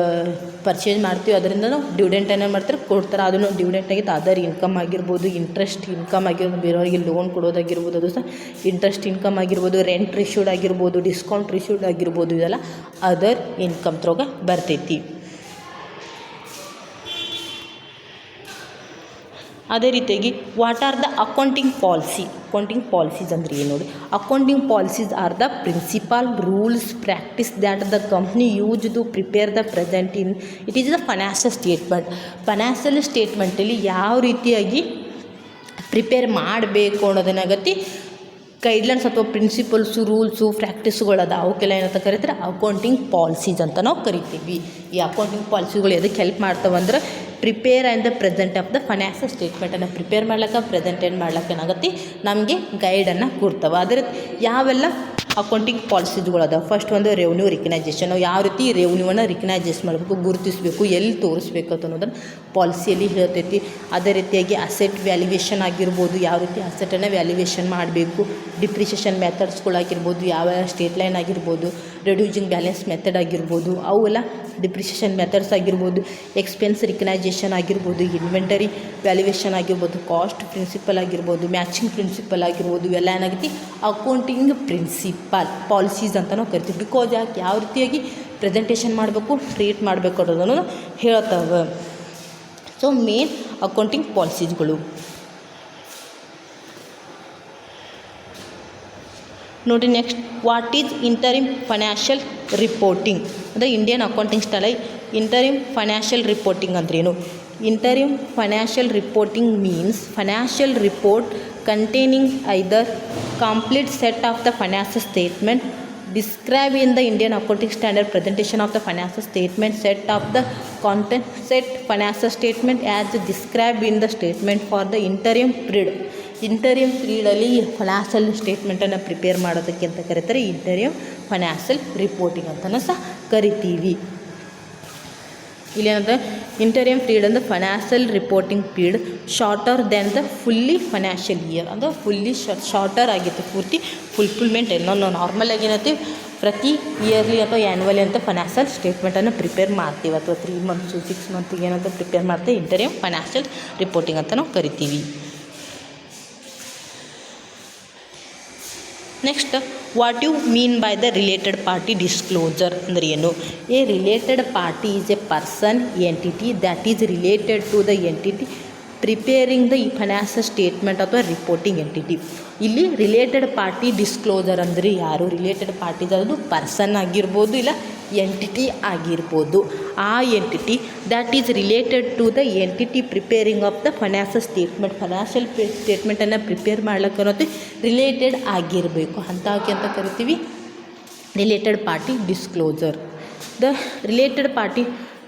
ಪರ್ಚೇಸ್ ಮಾಡ್ತೀವಿ ಅದರಿಂದ ನಾವು ಡಿವಿಡೆಂಟನ್ನು ಮಾಡ್ತಾರೆ ಕೊಡ್ತಾರೆ, ಅದನ್ನು ಡಿವಿಡೆಂಟ್ ಆಗಿತ್ತು ಅದರ್ ಇನ್ಕಮ್ ಆಗಿರ್ಬೋದು, ಇಂಟ್ರೆಸ್ಟ್ ಇನ್ಕಮ್ ಆಗಿರ್ಬೋದು, ಬೇರೆಯವರಿಗೆ ಲೋನ್ ಕೊಡೋದಾಗಿರ್ಬೋದು, ಅದು ಸಹ ಇಂಟ್ರೆಸ್ಟ್ ಇನ್ಕಮ್ ಆಗಿರ್ಬೋದು, ರೆಂಟ್ ರಿಶ್ಯೂಡ್ ಆಗಿರ್ಬೋದು, ಡಿಸ್ಕೌಂಟ್ ರಿಶ್ಯೂಡ್ ಆಗಿರ್ಬೋದು, ಇದೆಲ್ಲ ಅದರ್ ಇನ್ಕಮ್ ತ್ರೋಗ ಬರ್ತೈತಿ. ಅದೇ ರೀತಿಯಾಗಿ what are the accounting policies ಅಂದರೆ ಏನು ನೋಡಿ. Accounting policies are the principle rules practice that the company use to prepare the present in it is the financial statement. Financial ಸ್ಟೇಟ್ಮೆಂಟಲ್ಲಿ ಯಾವ ರೀತಿಯಾಗಿ ಪ್ರಿಪೇರ್ ಮಾಡಬೇಕು ಅನ್ನೋದನ್ನಾಗತ್ತಿ ಗೈಡ್ಲೈನ್ಸ್ ಅಥವಾ ಪ್ರಿನ್ಸಿಪಲ್ಸು ರೂಲ್ಸು ಪ್ರಾಕ್ಟೀಸ್ಗಳದ ಅವಕ್ಕೆಲ್ಲ ಏನಂತ ಕರೀತಾರೆ ಅಕೌಂಟಿಂಗ್ ಪಾಲಿಸೀಸ್ ಅಂತ ನಾವು ಕರಿತೀವಿ. ಈ ಅಕೌಂಟಿಂಗ್ ಪಾಲಿಸಿಗಳು ಎದಕ್ಕೆ ಹೆಲ್ಪ್ ಮಾಡ್ತಾವಂದ್ರೆ prepare and the present of the financial ಸ್ಟೇಟ್ಮೆಂಟನ್ನು ಪ್ರಿಪೇರ್ ಮಾಡ್ಲಿಕ್ಕೆ ಪ್ರೆಸೆಂಟ್ ಏನು ಮಾಡ್ಲಿಕ್ಕೆ ಏನಾಗತ್ತೆ ನಮಗೆ ಗೈಡನ್ನು ಕೊಡ್ತಾವೆ. ಅದರ ಯಾವೆಲ್ಲ ಅಕೌಂಟಿಂಗ್ ಪಾಲಿಸೀಸ್ಗಳದ ಫಸ್ಟ್ ಒಂದು ರೆವೆನ್ಯೂ ರಿಕಗ್ನೈಜೇಷನ್. ನಾವು ಯಾವ ರೀತಿ ರೆವೆನ್ಯೂವನ್ನು ರಿಕಗ್ನೈಜೇಸ್ ಮಾಡಬೇಕು, ಗುರುತಿಸಬೇಕು, ಎಲ್ಲಿ ತೋರಿಸ್ಬೇಕು ಅಂತ ಅನ್ನೋದನ್ನು ಪಾಲಿಸಿಯಲ್ಲಿ ಹೇಳ್ತೈತಿ. ಅದೇ ರೀತಿಯಾಗಿ ಅಸೆಟ್ ವ್ಯಾಲ್ಯೂಯೇಷನ್ ಆಗಿರ್ಬೋದು, ಯಾವ ರೀತಿ ಅಸೆಟನ್ನು ವ್ಯಾಲ್ಯೂಯೇಷನ್ ಮಾಡಬೇಕು, ಡಿಪ್ರಿಷಿಯೇಷನ್ ಮೆಥಡ್ಸ್ಗಳಾಗಿರ್ಬೋದು, ಯಾವ ಸ್ಟೇಟ್ ಲೈನ್ ಆಗಿರ್ಬೋದು, ರೆಡ್ಯೂಸಿಂಗ್ ಬ್ಯಾಲೆನ್ಸ್ ಮೆಥಡ್ ಆಗಿರ್ಬೋದು, ಅವೆಲ್ಲ ಡಿಪ್ರಿಷಿಯೇಷನ್ ಮೆಥಡ್ಸ್ ಆಗಿರ್ಬೋದು, ಎಕ್ಸ್ಪೆನ್ಸ್ ರಿಕಗ್ನೈಜೇಷನ್ ಆಗಿರ್ಬೋದು, ಇನ್ವೆಂಟರಿ ವ್ಯಾಲ್ಯೂಯೇಷನ್ ಆಗಿರ್ಬೋದು, ಕಾಸ್ಟ್ ಪ್ರಿನ್ಸಿಪಲ್ ಆಗಿರ್ಬೋದು, ಮ್ಯಾಚಿಂಗ್ ಪ್ರಿನ್ಸಿಪಲ್ ಆಗಿರ್ಬೋದು, ಇವೆಲ್ಲ ಏನಾಗೈತಿ ಅಕೌಂಟಿಂಗ್ ಪಾಲಿಸೀಸ್ ಅಂತ ನಾವು ಕರಿತೀವಿ. ಬಿಕಾಸ್ ಯಾಕೆ ಯಾವ ರೀತಿಯಾಗಿ ಪ್ರೆಸೆಂಟೇಷನ್ ಮಾಡಬೇಕು, ಟ್ರೀಟ್ ಮಾಡಬೇಕು ಅನ್ನೋದನ್ನು ಹೇಳ್ತಾವೆ. ಸೊ ಮೇನ್ ಅಕೌಂಟಿಂಗ್ ಪಾಲಿಸೀಸ್ಗಳು ನೋಡಿ. Next what is interim financial reporting ಅಂದರೆ Indian accounting style. Interim financial reporting ಅಂದ್ರೇನು? Interim financial reporting means financial report containing either complete set of the financial statement described in the Indian accounting standard presentation of the financial statement, set of the content set financial statement as described in the statement for the interim period. Interim ಪೀರಿಯಡಲ್ಲಿ financial ಸ್ಟೇಟ್ಮೆಂಟನ್ನು prepare ಮಾಡೋದಕ್ಕೆ ಅಂತ ಕರೀತಾರೆ interim financial reporting ಅಂತಲೂ ಸಹ ಕರಿತೀವಿ. ಇಲ್ಲೇನಂದ್ರೆ interim period ಅಂದರೆ financial reporting period shorter than the fully financial year. ಅಂದರೆ ಫುಲ್ಲಿ ಶಾರ್ಟರ್ ಆಗಿತ್ತು, ಪೂರ್ತಿ ಫುಲ್ಫಿಲ್ಮೆಂಟ್ ಏನೋ ನಾವು ನಾರ್ಮಲಾಗಿ ಏನಂತೀವಿ ಪ್ರತಿ ಇಯರ್ಲಿ ಅಥವಾ ಆ್ಯನ್ಯುವಲಿ ಅಂತ ಫೈನಾನ್ಷಿಯಲ್ ಸ್ಟೇಟ್ಮೆಂಟನ್ನು ಪ್ರಿಪೇರ್ ಮಾಡ್ತೀವಿ, ಅಥವಾ 3 months 6 months ಏನಂತ ಪ್ರಿಪೇರ್ ಮಾಡ್ತೀವಿ ಇಂಟರಿಮ್ ಫೈನಾನ್ಷಿಯಲ್ ರಿಪೋರ್ಟಿಂಗ್ ಅಂತ ನಾವು ಕರಿತೀವಿ. Next what you mean by the related party disclosure ಅಂದರೆ ಏನು? A related party is a person entity that is related to the entity preparing the financial statement ಅಥವಾ reporting entity. ಇಲ್ಲಿ related party disclosure ಅಂದರೆ ಯಾರು? Related parties ಅದು person ಆಗಿರ್ಬೋದು, ಇಲ್ಲ entity ಆಗಿರ್ಬೋದು. ಆ entity that is related to the entity preparing of the financial statement. Financial ಸ್ಟೇಟ್ಮೆಂಟನ್ನು ಪ್ರಿಪೇರ್ ಮಾಡ್ಲಿಕ್ಕೆ ಅನ್ನೋದು ರಿಲೇಟೆಡ್ ಆಗಿರಬೇಕು, ಅಂಥಕ್ಕೆ ಅಂತ ಕರಿತೀವಿ related party disclosure. The related party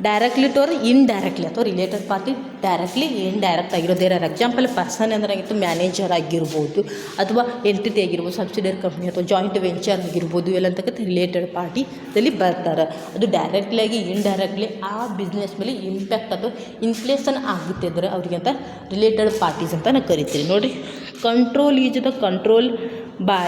directly to indirectly ಅಥವಾ ರಿಲೇಟೆಡ್ ಪಾರ್ಟಿ ಡೈರೆಕ್ಟ್ಲಿ ಇಂಡೈರೆಕ್ಟ್ ಆಗಿರೋದು. ದೇರ್ ಆರ್ ಎಕ್ಸಾಂಪಲ್ ಪರ್ಸನ್ ಏನಾಗಿತ್ತು ಮ್ಯಾನೇಜರ್ ಆಗಿರ್ಬೋದು, ಅಥವಾ ಎಂಟಿಟಿ ಆಗಿರ್ಬೋದು, ಸಬ್ಸಿಡರಿ ಕಂಪ್ನಿ ಅಥವಾ ಜಾಯಿಂಟ್ ವೆಂಚರ್ ಆಗಿರ್ಬೋದು, ಇವೆಲ್ಲ ಅಂತಕ್ಕಂಥ ರಿಲೇಟೆಡ್ ಪಾರ್ಟಿದಲ್ಲಿ ಬರ್ತಾರೆ. ಅದು ಡೈರೆಕ್ಟ್ಲಿಯಾಗಿ ಇಂಡೈರೆಕ್ಟ್ಲಿ ಆ ಬಿಸ್ನೆಸ್ ಮೇಲೆ ಇಂಪ್ಯಾಕ್ಟ್ ಅಥವಾ ಇನ್ಫ್ಲೇಷನ್ ಆಗುತ್ತೆ ಅಂದರೆ ಅವ್ರಿಗೆ ಅಂತ ರಿಲೇಟೆಡ್ ಪಾರ್ಟೀಸ್ ಅಂತ ನಾವು ಕರಿತೀವಿ. ನೋಡಿ, control is the control by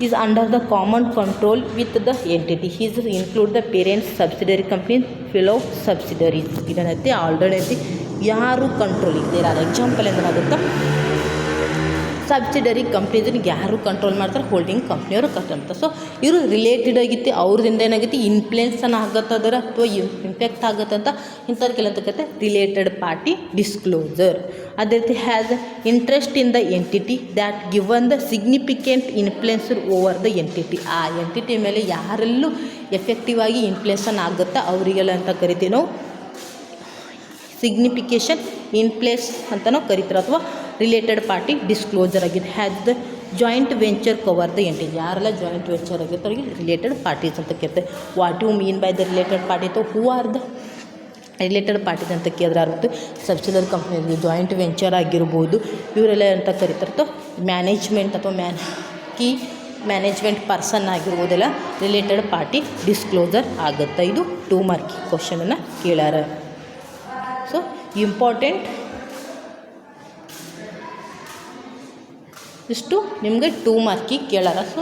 is under the common control with the entity. His include the parent subsidiary company, fellow subsidiaries. ಇದನ್ನೈತಿ ಆಲ್ರೆಡಿ ಐತಿ ಯಾರು ಕಂಟ್ರೋಲ್ ಇದ್ದಾರೆ. ಎಕ್ಸಾಂಪಲ್ ಏನಾಗುತ್ತೆ, ಸಬ್ಸಿಡರಿ ಕಂಪ್ನೀಸನ್ನು ಯಾರು ಕಂಟ್ರೋಲ್ ಮಾಡ್ತಾರೆ? ಹೋಲ್ಡಿಂಗ್ ಕಂಪ್ನಿಯವರು ಕಂಟ್ರೋಲ್ ಮಾಡ್ತಾರೆ. ಸೊ ಇವರು ರಿಲೇಟೆಡ್ ಆಗಿತ್ತು, ಅವ್ರದಿಂದ ಏನಾಗುತ್ತೆ ಇನ್ಫ್ಲುಯೆನ್ಸನ್ನು ಆಗತ್ತದರ ಅಥವಾ ಇಂಪ್ಯಾಕ್ಟ್ ಆಗುತ್ತಂತ ಇಂಥವ್ರಿಗೆಲ್ಲ ಅಂತಕ್ಕಂಥ ರಿಲೇಟೆಡ್ ಪಾರ್ಟಿ ಡಿಸ್ಕ್ಲೋಸರ್. ಅದೇ ರೀತಿ has interest in the entity that given the significant influencer over the entity. ಆ ಎಂಟಿಟಿ ಮೇಲೆ ಯಾರೆಲ್ಲೂ ಎಫೆಕ್ಟಿವ್ ಆಗಿ ಇನ್ಫ್ಲುಯೆನ್ಸನ್ ಆಗುತ್ತಾ ಅವರಿಗೆಲ್ಲ ಅಂತ ಕರಿತೀವಿ ನಾವು ಸಿಗ್ನಿಫಿಕೇಷನ್ ಇನ್ಫ್ಲುಯೆನ್ಸ್ ಅಂತ ನಾವು ಕರಿತೀವಿ, ಅಥವಾ ರಿಲೇಟೆಡ್ ಪಾರ್ಟಿ ಡಿಸ್ಕ್ಲೋಸರ್ ಆಗಿದೆ. Has the joint venture cover the entity. ಯಾರೆಲ್ಲ ಜಾಯಿಂಟ್ ವೆಂಚರ್ ಆಗಿರುತ್ತೆ ಅವರಿಗೆ ರಿಲೇಟೆಡ್ ಪಾರ್ಟೀಸ್ ಅಂತ ಕೇಳ್ತಾರೆ. What you mean by the related party ಅಥವಾ who are the related parties ಅಂತ ಕೇಳಿದ್ರೆ ಅರ್ಥ ಸಬ್ಸಿಡರಿ ಕಂಪ್ನಿ ಜಾಯಿಂಟ್ ವೆಂಚರ್ ಆಗಿರ್ಬೋದು, ಇವರೆಲ್ಲ ಅಂತ ಕರೀತಾರೆ. ಅಥವಾ ಮ್ಯಾನೇಜ್ಮೆಂಟ್ ಅಥವಾ ಕೀ ಮ್ಯಾನೇಜ್ಮೆಂಟ್ ಪರ್ಸನ್ ಆಗಿರ್ಬೋದೆಲ್ಲ ರಿಲೇಟೆಡ್ ಪಾರ್ಟಿ ಡಿಸ್ಕ್ಲೋಸರ್ ಆಗುತ್ತೆ. ಇದು 2 mark ಕ್ವಶನನ್ನು ಕೇಳ್ಯಾರ. ಸೊ ಇಂಪಾರ್ಟೆಂಟ್ ಇಷ್ಟು ನಿಮಗೆ 2 ಮಾರ್ಕಿಗೆ ಕೇಳಾರ. ಸೊ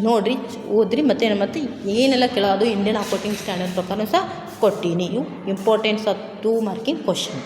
ನೋಡಿರಿ, ಓದ್ರಿ, ಮತ್ತು ಏನೆಲ್ಲ ಕೇಳೋದು ಇಂಡಿಯನ್ ಅಕೌಂಟಿಂಗ್ ಸ್ಟ್ಯಾಂಡರ್ಡ್ ಪ್ರಕಾರ ಸಹ ಕೊಟ್ಟೀನಿ. ಇವು ಇಂಪಾರ್ಟೆನ್ಸ್ ಆಫ್ 2 ಮಾರ್ಕಿಂಗ್ ಕ್ವಶನ್.